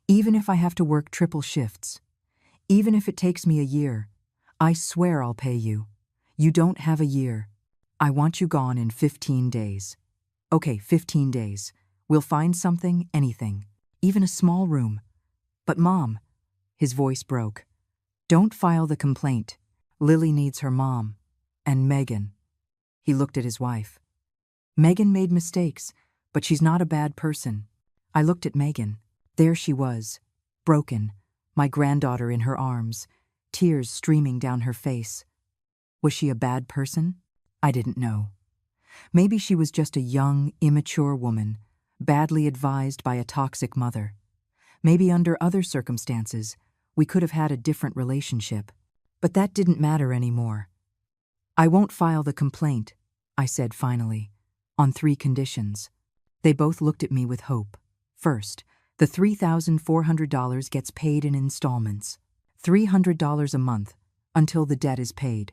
Even if I have to work triple shifts. Even if it takes me a year. I swear I'll pay you. You don't have a year. I want you gone in 15 days. Okay, 15 days. We'll find something, anything. Even a small room. But Mom, his voice broke. Don't file the complaint. Lily needs her mom. And Megan. He looked at his wife. Megan made mistakes, but she's not a bad person. I looked at Megan. There she was, broken, my granddaughter in her arms, tears streaming down her face. Was she a bad person? I didn't know. Maybe she was just a young, immature woman, badly advised by a toxic mother. Maybe under other circumstances, we could have had a different relationship. But that didn't matter anymore. I won't file the complaint, I said finally, on 3 conditions. They both looked at me with hope. First, the $3,400 gets paid in installments, $300 a month, until the debt is paid.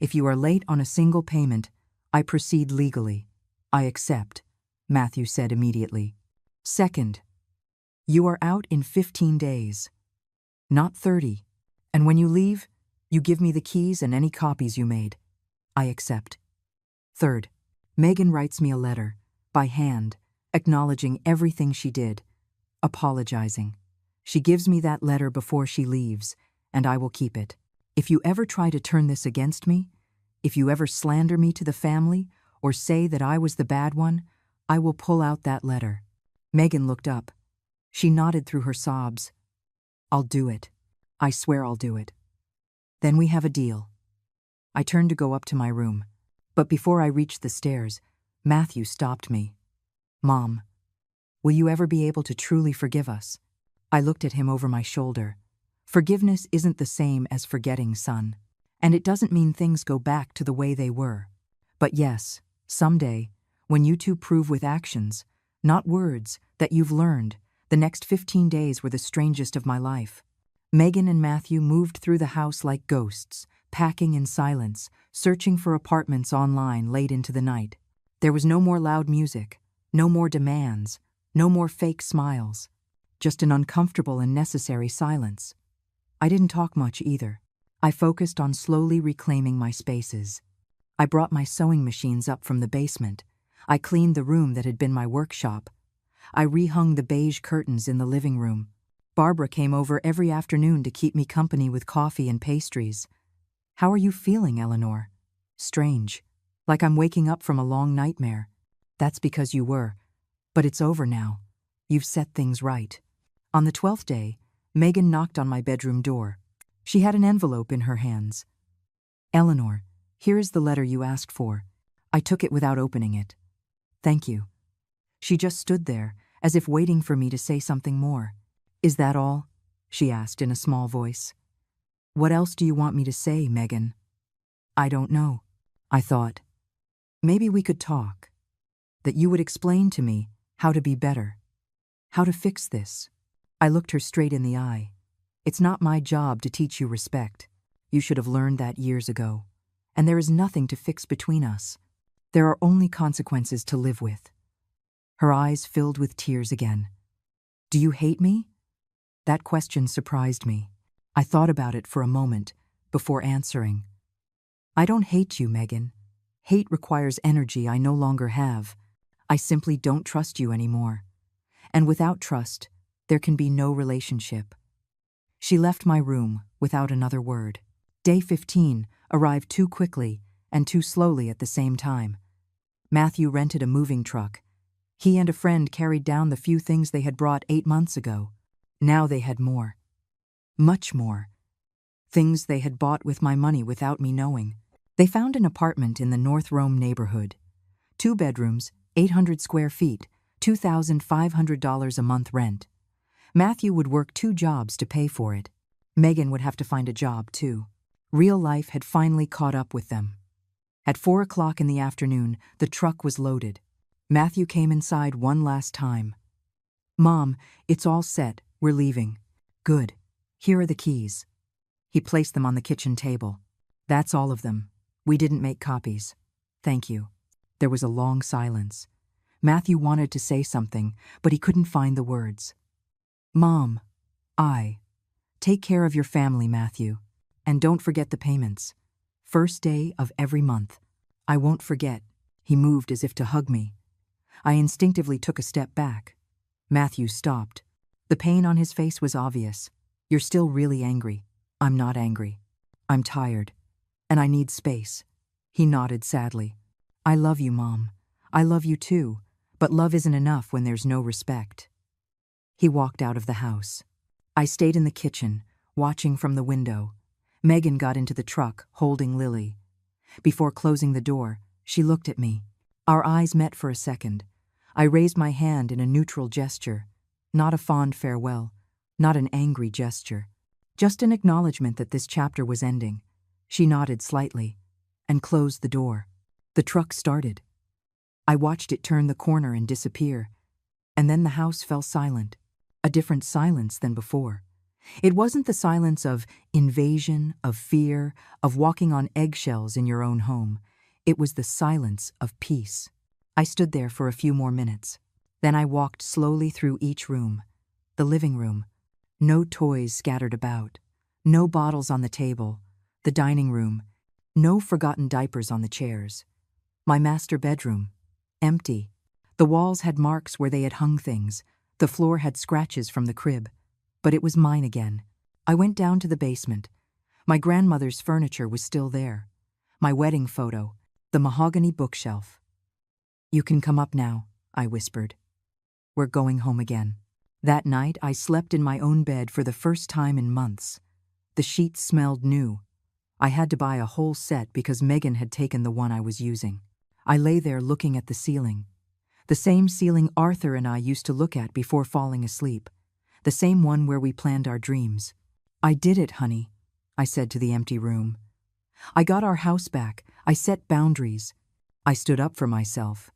If you are late on a single payment, I proceed legally. I accept, Matthew said immediately. Second, you are out in 15 days, not 30, and when you leave, you give me the keys and any copies you made. I accept. Third, Megan writes me a letter, by hand, acknowledging everything she did, apologizing. She gives me that letter before she leaves, and I will keep it. If you ever try to turn this against me, if you ever slander me to the family, or say that I was the bad one, I will pull out that letter. Megan looked up. She nodded through her sobs. I'll do it. I swear I'll do it. Then we have a deal. I turned to go up to my room, but before I reached the stairs, Matthew stopped me. Mom, will you ever be able to truly forgive us? I looked at him over my shoulder. Forgiveness isn't the same as forgetting, son. And it doesn't mean things go back to the way they were. But yes, someday, when you two prove with actions, not words, that you've learned, the next 15 days were the strangest of my life. Megan and Matthew moved through the house like ghosts, packing in silence, searching for apartments online late into the night. There was no more loud music, no more demands, no more fake smiles, just an uncomfortable and necessary silence. I didn't talk much either. I focused on slowly reclaiming my spaces. I brought my sewing machines up from the basement. I cleaned the room that had been my workshop. I rehung the beige curtains in the living room. Barbara came over every afternoon to keep me company with coffee and pastries. How are you feeling, Eleanor? Strange. Like I'm waking up from a long nightmare. That's because you were. But it's over now. You've set things right. On the 12th day, Megan knocked on my bedroom door. She had an envelope in her hands. Eleanor, here is the letter you asked for. I took it without opening it. Thank you. She just stood there, as if waiting for me to say something more. Is that all? She asked in a small voice. What else do you want me to say, Megan? I don't know. I thought. Maybe we could talk. That you would explain to me how to be better. How to fix this. I looked her straight in the eye. It's not my job to teach you respect. You should have learned that years ago. And there is nothing to fix between us. There are only consequences to live with. Her eyes filled with tears again. Do you hate me? That question surprised me. I thought about it for a moment before answering. I don't hate you, Megan. Hate requires energy I no longer have. I simply don't trust you anymore. And without trust, there can be no relationship. She left my room without another word. Day 15 arrived too quickly and too slowly at the same time. Matthew rented a moving truck. He and a friend carried down the few things they had brought 8 months ago. Now they had more. Much more. Things they had bought with my money without me knowing. They found an apartment in the North Rome neighborhood. 2 bedrooms, 800 square feet, $2,500 a month rent. Matthew would work 2 jobs to pay for it. Megan would have to find a job too. Real life had finally caught up with them. At 4 o'clock in the afternoon, the truck was loaded. Matthew came inside one last time. Mom, it's all set. We're leaving. Good. Here are the keys. He placed them on the kitchen table. That's all of them. We didn't make copies. Thank you. There was a long silence. Matthew wanted to say something, but he couldn't find the words. Mom, take care of your family, Matthew. And don't forget the payments. First day of every month. I won't forget. He moved as if to hug me. I instinctively took a step back. Matthew stopped. The pain on his face was obvious. You're still really angry. I'm not angry. I'm tired. And I need space. He nodded sadly. I love you, Mom. I love you too. But love isn't enough when there's no respect. He walked out of the house. I stayed in the kitchen, watching from the window. Megan got into the truck, holding Lily. Before closing the door, she looked at me. Our eyes met for a second. I raised my hand in a neutral gesture. Not a fond farewell, not an angry gesture. Just an acknowledgement that this chapter was ending. She nodded slightly and closed the door. The truck started. I watched it turn the corner and disappear. And then the house fell silent. A different silence than before. It wasn't the silence of invasion, of fear, of walking on eggshells in your own home. It was the silence of peace. I stood there for a few more minutes. Then I walked slowly through each room. The living room. No toys scattered about. No bottles on the table. The dining room. No forgotten diapers on the chairs. My master bedroom. Empty. The walls had marks where they had hung things. The floor had scratches from the crib. But it was mine again. I went down to the basement. My grandmother's furniture was still there. My wedding photo. The mahogany bookshelf. You can come up now, I whispered. We're going home again. That night, I slept in my own bed for the first time in months. The sheets smelled new. I had to buy a whole set because Megan had taken the one I was using. I lay there looking at the ceiling. The same ceiling Arthur and I used to look at before falling asleep. The same one where we planned our dreams. I did it, honey, I said to the empty room. I got our house back. I set boundaries. I stood up for myself.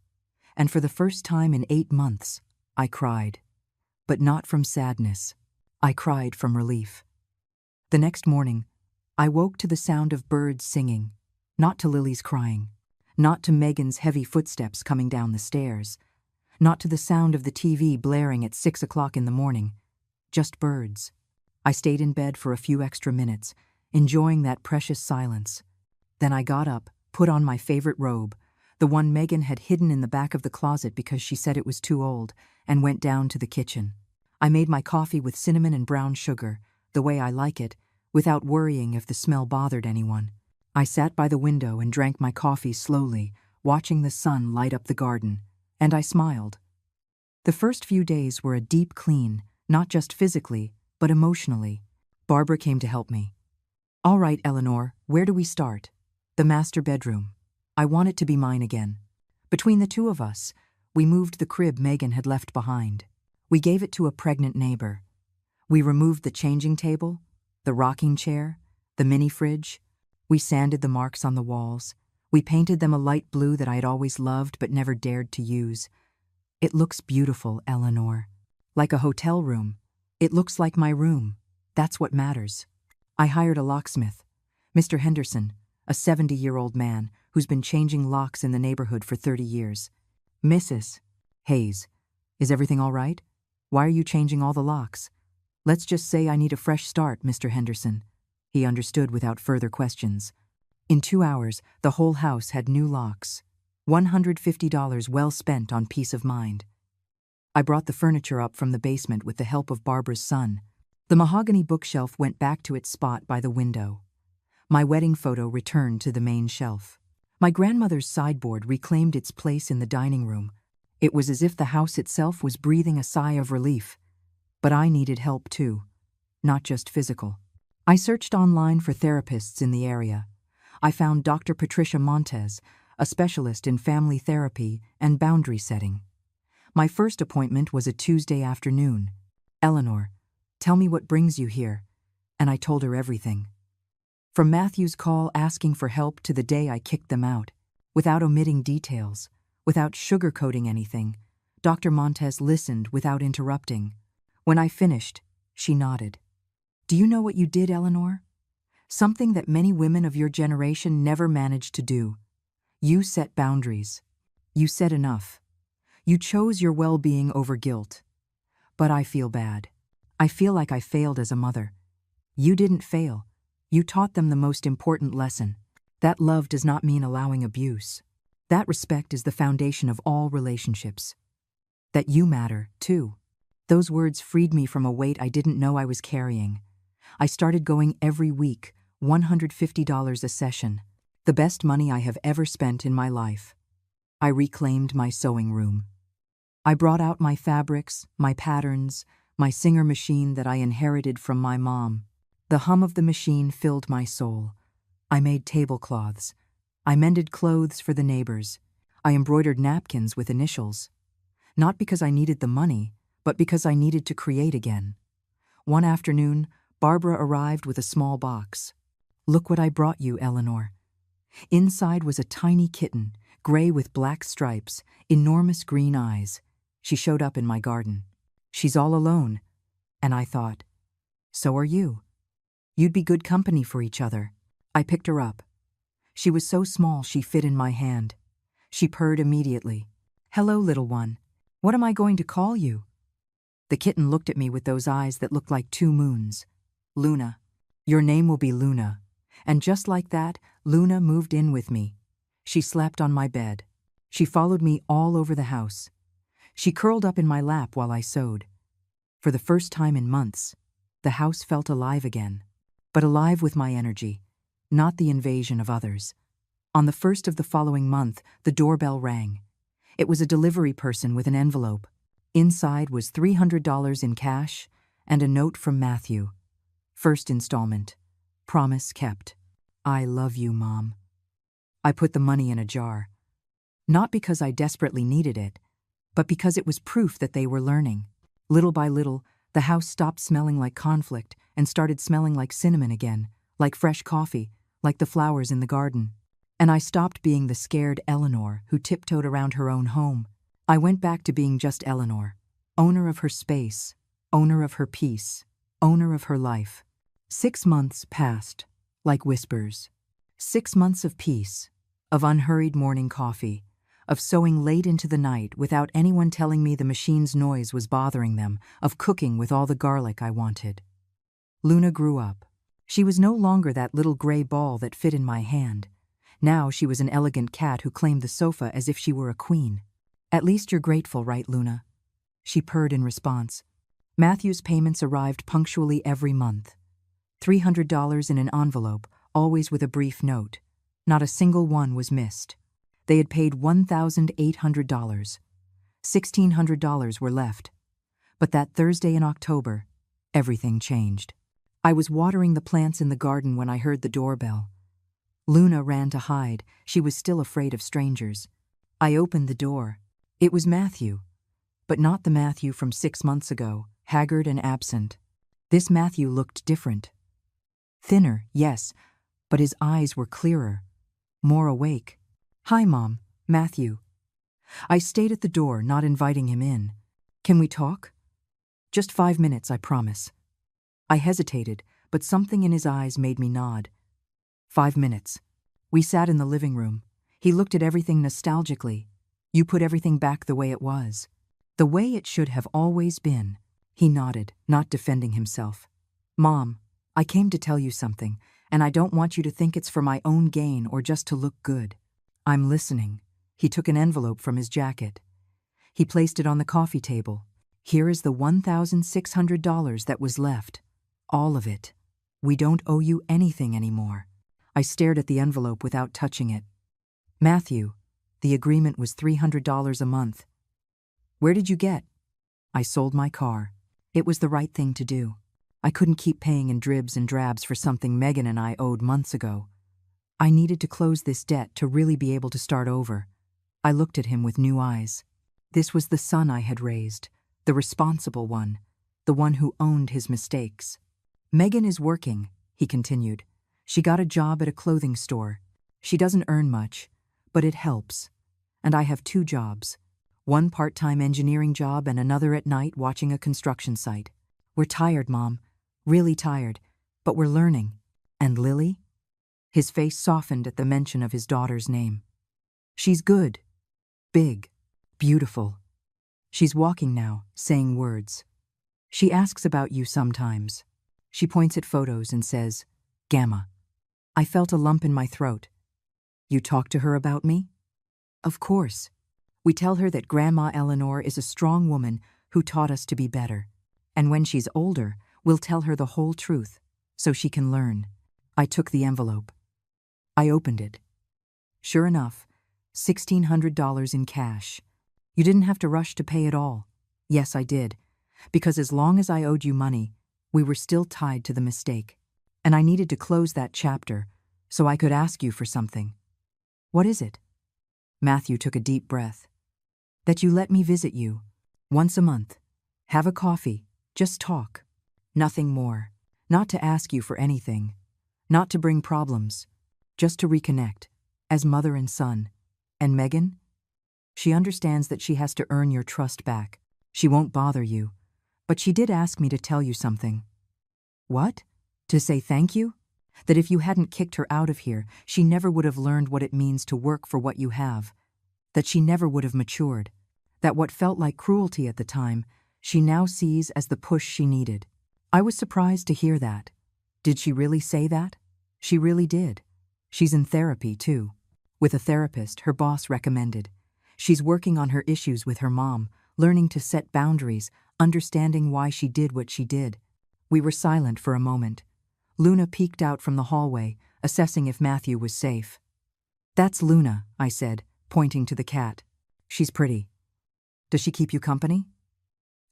And for the first time in 8 months, I cried. But not from sadness. I cried from relief. The next morning, I woke to the sound of birds singing, not to Lily's crying, not to Megan's heavy footsteps coming down the stairs, not to the sound of the TV blaring at 6 o'clock in the morning, just birds. I stayed in bed for a few extra minutes, enjoying that precious silence. Then I got up, put on my favorite robe, the one Megan had hidden in the back of the closet because she said it was too old, and went down to the kitchen. I made my coffee with cinnamon and brown sugar, the way I like it, without worrying if the smell bothered anyone. I sat by the window and drank my coffee slowly, watching the sun light up the garden, and I smiled. The first few days were a deep clean, not just physically, but emotionally. Barbara came to help me. All right, Eleanor, where do we start? The master bedroom. I want it to be mine again. Between the two of us, we moved the crib Megan had left behind. We gave it to a pregnant neighbor. We removed the changing table, the rocking chair, the mini fridge. We sanded the marks on the walls. We painted them a light blue that I had always loved but never dared to use. It looks beautiful, Eleanor. Like a hotel room. It looks like my room. That's what matters. I hired a locksmith, Mr. Henderson, a 70-year-old man who's been changing locks in the neighborhood for 30 years. Mrs. Hayes, is everything all right? Why are you changing all the locks? Let's just say I need a fresh start, Mr. Henderson. He understood without further questions. In 2 hours, the whole house had new locks. $150 well spent on peace of mind. I brought the furniture up from the basement with the help of Barbara's son. The mahogany bookshelf went back to its spot by the window. My wedding photo returned to the main shelf. My grandmother's sideboard reclaimed its place in the dining room. It was as if the house itself was breathing a sigh of relief. But I needed help too, not just physical. I searched online for therapists in the area. I found Dr. Patricia Montez, a specialist in family therapy and boundary setting. My first appointment was a Tuesday afternoon. Eleanor, tell me what brings you here. And I told her everything. From Matthew's call asking for help to the day I kicked them out, without omitting details, without sugarcoating anything, Dr. Montez listened without interrupting. When I finished, she nodded. Do you know what you did, Eleanor? Something that many women of your generation never managed to do. You set boundaries. You said enough. You chose your well-being over guilt. But I feel bad. I feel like I failed as a mother. You didn't fail. You taught them the most important lesson. That love does not mean allowing abuse. That respect is the foundation of all relationships. That you matter, too. Those words freed me from a weight I didn't know I was carrying. I started going every week, $150 a session, the best money I have ever spent in my life. I reclaimed my sewing room. I brought out my fabrics, my patterns, my Singer machine that I inherited from my mom. The hum of the machine filled my soul. I made tablecloths. I mended clothes for the neighbors. I embroidered napkins with initials. Not because I needed the money, but because I needed to create again. One afternoon, Barbara arrived with a small box. Look what I brought you, Eleanor. Inside was a tiny kitten, gray with black stripes, enormous green eyes. She showed up in my garden. She's all alone. And I thought, so are you. You'd be good company for each other. I picked her up. She was so small she fit in my hand. She purred immediately. Hello, little one. What am I going to call you? The kitten looked at me with those eyes that looked like 2 moons. Luna. Your name will be Luna. And just like that, Luna moved in with me. She slept on my bed. She followed me all over the house. She curled up in my lap while I sewed. For the first time in months, the house felt alive again. But alive with my energy, not the invasion of others. On the first of the following month, the doorbell rang. It was a delivery person with an envelope. Inside was $300 in cash and a note from Matthew. First installment. Promise kept. I love you, Mom. I put the money in a jar. Not because I desperately needed it, but because it was proof that they were learning. Little by little, the house stopped smelling like conflict and started smelling like cinnamon again, like fresh coffee, like the flowers in the garden. And I stopped being the scared Eleanor who tiptoed around her own home. I went back to being just Eleanor, owner of her space, owner of her peace, owner of her life. 6 months passed, like whispers. 6 months of peace, of unhurried morning coffee, of sewing late into the night without anyone telling me the machine's noise was bothering them, of cooking with all the garlic I wanted. Luna grew up. She was no longer that little gray ball that fit in my hand. Now she was an elegant cat who claimed the sofa as if she were a queen. At least you're grateful, right, Luna? She purred in response. Matthew's payments arrived punctually every month. $300 in an envelope, always with a brief note. Not a single one was missed. They had paid $1,800. $1,600 were left. But that Thursday in October, everything changed. I was watering the plants in the garden when I heard the doorbell. Luna ran to hide. She was still afraid of strangers. I opened the door. It was Matthew. But not the Matthew from 6 months ago, haggard and absent. This Matthew looked different. Thinner, yes, but his eyes were clearer, more awake. Hi, Mom, Matthew. I stayed at the door, not inviting him in. Can we talk? Just 5 minutes, I promise. I hesitated, but something in his eyes made me nod. 5 minutes. We sat in the living room. He looked at everything nostalgically. You put everything back the way it was. The way it should have always been. He nodded, not defending himself. Mom, I came to tell you something, and I don't want you to think it's for my own gain or just to look good. I'm listening. He took an envelope from his jacket. He placed it on the coffee table. Here is the $1,600 that was left. All of it. We don't owe you anything anymore. I stared at the envelope without touching it. Matthew, the agreement was $300 a month. Where did you get? I sold my car. It was the right thing to do. I couldn't keep paying in dribs and drabs for something Megan and I owed months ago. I needed to close this debt to really be able to start over. I looked at him with new eyes. This was the son I had raised, the responsible one, the one who owned his mistakes. Megan is working, he continued. She got a job at a clothing store. She doesn't earn much, but it helps. And I have 2 jobs. One part-time engineering job and another at night watching a construction site. We're tired, Mom. Really tired. But we're learning. And Lily? His face softened at the mention of his daughter's name. She's good. Big. Beautiful. She's walking now, saying words. She asks about you sometimes. She points at photos and says, Gamma. I felt a lump in my throat. You talk to her about me? Of course. We tell her that Grandma Eleanor is a strong woman who taught us to be better. And when she's older, we'll tell her the whole truth, so she can learn. I took the envelope. I opened it. Sure enough, $1,600 in cash. You didn't have to rush to pay it all. Yes, I did. Because as long as I owed you money, we were still tied to the mistake. And I needed to close that chapter, so I could ask you for something. What is it? Matthew took a deep breath. That you let me visit you. Once a month. Have a coffee. Just talk. Nothing more. Not to ask you for anything. Not to bring problems. Just to reconnect. As mother and son. And Megan? She understands that she has to earn your trust back. She won't bother you. But she did ask me to tell you something. What? To say thank you? That if you hadn't kicked her out of here, she never would have learned what it means to work for what you have. That she never would have matured. That what felt like cruelty at the time, she now sees as the push she needed. I was surprised to hear that. Did she really say that? She really did. She's in therapy, too. With a therapist her boss recommended. She's working on her issues with her mom, learning to set boundaries, understanding why she did what she did. We were silent for a moment. Luna peeked out from the hallway, assessing if Matthew was safe. That's Luna, I said, pointing to the cat. She's pretty. Does she keep you company?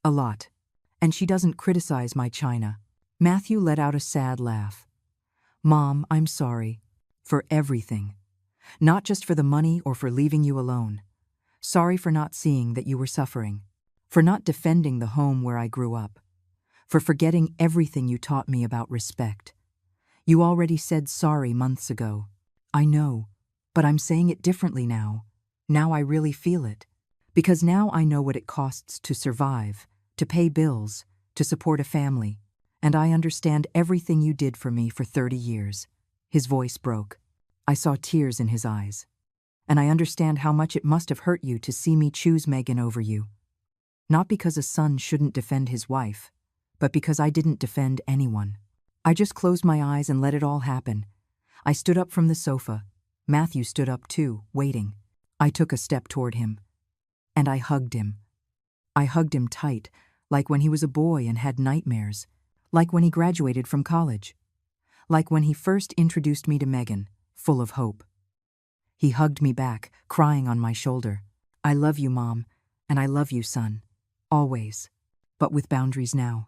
A lot. And she doesn't criticize my china. Matthew let out a sad laugh. Mom, I'm sorry. For everything. Not just for the money or for leaving you alone. Sorry for not seeing that you were suffering. For not defending the home where I grew up. For forgetting everything you taught me about respect. You already said sorry months ago. I know, but I'm saying it differently now. Now I really feel it. Because now I know what it costs to survive, to pay bills, to support a family. And I understand everything you did for me for 30 years. His voice broke. I saw tears in his eyes. And I understand how much it must have hurt you to see me choose Megan over you. Not because a son shouldn't defend his wife, but because I didn't defend anyone. I just closed my eyes and let it all happen. I stood up from the sofa. Matthew stood up too, waiting. I took a step toward him. And I hugged him. I hugged him tight, like when he was a boy and had nightmares. Like when he graduated from college. Like when he first introduced me to Megan, full of hope. He hugged me back, crying on my shoulder. I love you, Mom, and I love you, son. Always. But with boundaries now.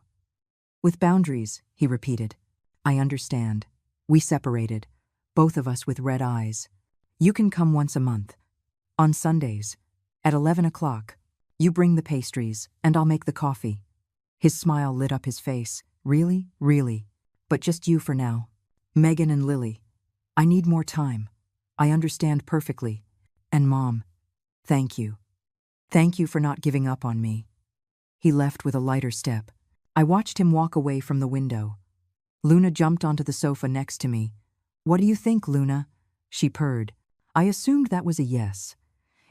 With boundaries, he repeated. I understand. We separated, both of us with red eyes. You can come once a month. On Sundays. At 11 o'clock. You bring the pastries, and I'll make the coffee. His smile lit up his face. Really? Really. But just you for now. Megan and Lily. I need more time. I understand perfectly. And Mom, thank you. Thank you for not giving up on me. He left with a lighter step. I watched him walk away from the window. Luna jumped onto the sofa next to me. "What do you think, Luna?" she purred. I assumed that was a yes.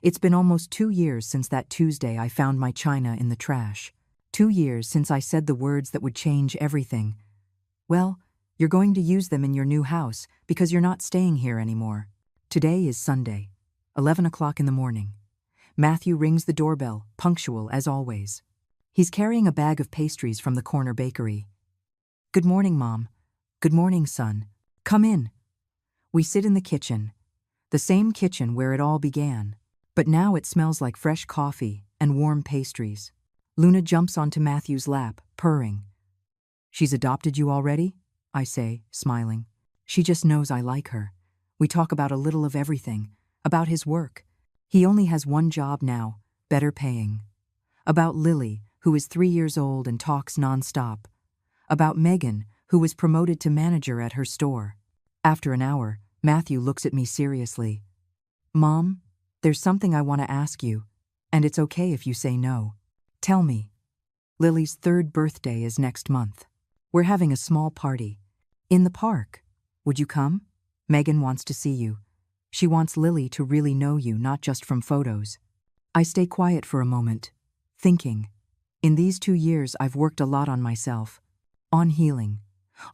It's been almost 2 years since that Tuesday I found my china in the trash. 2 years since I said the words that would change everything. "Well, you're going to use them in your new house because you're not staying here anymore." Today is Sunday, 11 o'clock in the morning. Matthew rings the doorbell, punctual as always. He's carrying a bag of pastries from the corner bakery. "Good morning, Mom." "Good morning, son. Come in." We sit in the kitchen, the same kitchen where it all began, but now it smells like fresh coffee and warm pastries. Luna jumps onto Matthew's lap, purring. "She's adopted you already?" I say, smiling. "She just knows I like her. We talk about a little of everything, about his work. He only has one job now, better paying. About Lily, who is 3 years old and talks nonstop. About Megan, who was promoted to manager at her store." After an hour, Matthew looks at me seriously. "Mom, there's something I want to ask you, and it's okay if you say no. Tell me." "Lily's 3rd birthday is next month. We're having a small party. In the park. Would you come? Megan wants to see you. She wants Lily to really know you, not just from photos." I stay quiet for a moment, thinking. In these 2 years I've worked a lot on myself. On healing.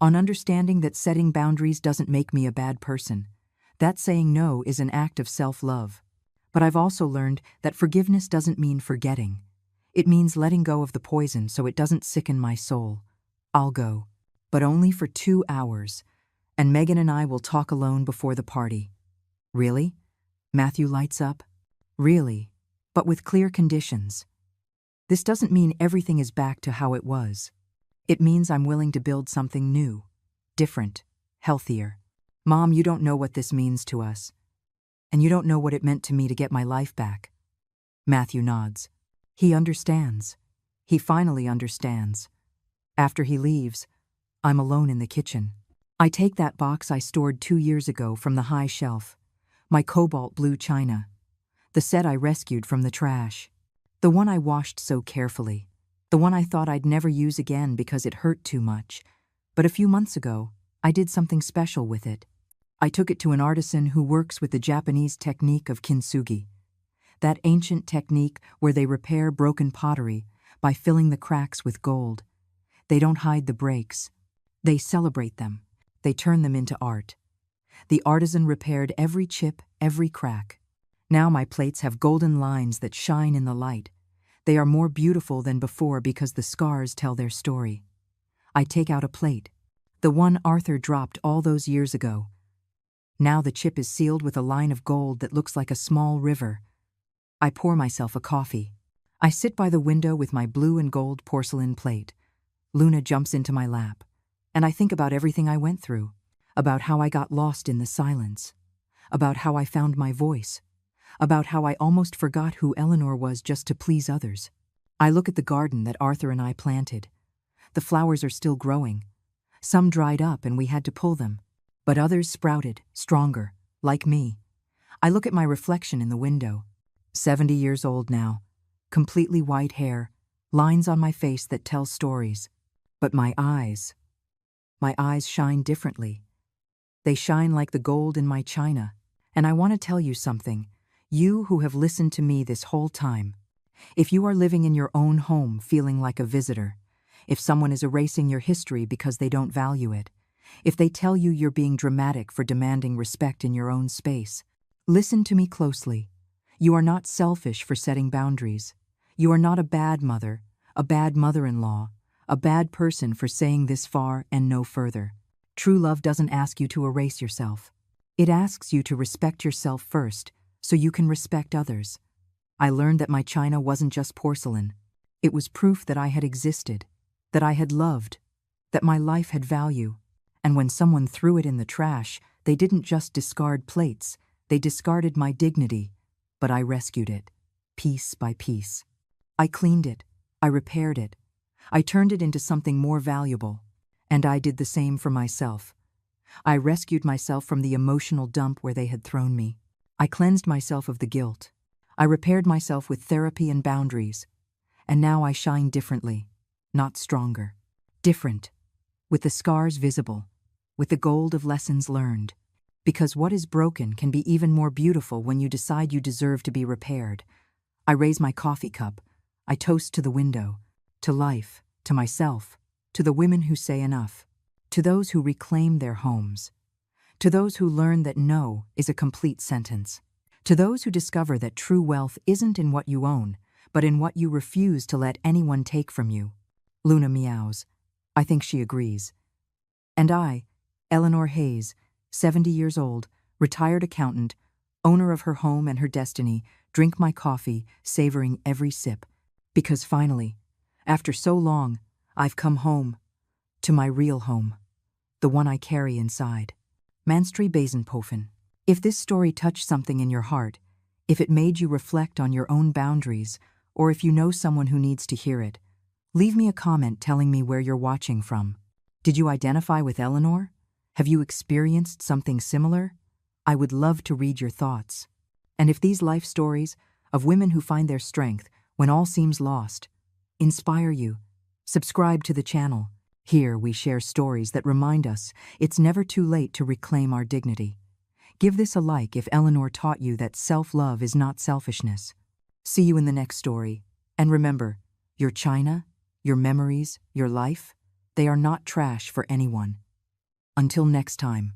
On understanding that setting boundaries doesn't make me a bad person. That saying no is an act of self-love. But I've also learned that forgiveness doesn't mean forgetting. It means letting go of the poison so it doesn't sicken my soul. I'll go, but only for 2 hours, and Megan and I will talk alone before the party. "Really?" Matthew lights up. "Really, but with clear conditions. This doesn't mean everything is back to how it was. It means I'm willing to build something new, different, healthier. Mom, you don't know what this means to us. And you don't know what it meant to me to get my life back." Matthew nods. He understands. He finally understands. After he leaves, I'm alone in the kitchen. I take that box I stored 2 years ago from the high shelf, my cobalt blue china, the set I rescued from the trash, the one I washed so carefully, the one I thought I'd never use again because it hurt too much. But a few months ago, I did something special with it. I took it to an artisan who works with the Japanese technique of kintsugi, that ancient technique where they repair broken pottery by filling the cracks with gold. They don't hide the breaks. They celebrate them. They turn them into art. The artisan repaired every chip, every crack. Now my plates have golden lines that shine in the light. They are more beautiful than before because the scars tell their story. I take out a plate, the one Arthur dropped all those years ago. Now the chip is sealed with a line of gold that looks like a small river. I pour myself a coffee. I sit by the window with my blue and gold porcelain plate. Luna jumps into my lap, and I think about everything I went through, about how I got lost in the silence, about how I found my voice, about how I almost forgot who Eleanor was just to please others. I look at the garden that Arthur and I planted. The flowers are still growing. Some dried up and we had to pull them, but others sprouted, stronger, like me. I look at my reflection in the window. 70 years old now, completely white hair, lines on my face that tell stories. But my eyes shine differently. They shine like the gold in my china. And I want to tell you something, you who have listened to me this whole time. If you are living in your own home feeling like a visitor, if someone is erasing your history because they don't value it, if they tell you you're being dramatic for demanding respect in your own space, listen to me closely. You are not selfish for setting boundaries. You are not a bad mother, a bad mother-in-law, a bad person for saying this far and no further. True love doesn't ask you to erase yourself. It asks you to respect yourself first, so you can respect others. I learned that my china wasn't just porcelain. It was proof that I had existed, that I had loved, that my life had value. And when someone threw it in the trash, they didn't just discard plates, they discarded my dignity. But I rescued it, piece by piece. I cleaned it, I repaired it, I turned it into something more valuable. And I did the same for myself. I rescued myself from the emotional dump where they had thrown me. I cleansed myself of the guilt. I repaired myself with therapy and boundaries. And now I shine differently, not stronger. different, with the scars visible, with the gold of lessons learned. Because what is broken can be even more beautiful when you decide you deserve to be repaired. I raise my coffee cup. I toast to the window, to life, to myself, to the women who say enough, to those who reclaim their homes, to those who learn that no is a complete sentence, to those who discover that true wealth isn't in what you own, but in what you refuse to let anyone take from you. Luna meows. I think she agrees. And I, Eleanor Hayes, 70 years old, retired accountant, owner of her home and her destiny, drink my coffee, savoring every sip. Because finally, after so long, I've come home. To my real home. The one I carry inside. Manstri Basenpofen. If this story touched something in your heart, if it made you reflect on your own boundaries, or if you know someone who needs to hear it, leave me a comment telling me where you're watching from. Did you identify with Eleanor? Have you experienced something similar? I would love to read your thoughts. And if these life stories of women who find their strength when all seems lost inspire you, subscribe to the channel. Here we share stories that remind us it's never too late to reclaim our dignity. Give this a like if Eleanor taught you that self-love is not selfishness. See you in the next story. And remember, your china, your memories, your life, they are not trash for anyone. Until next time.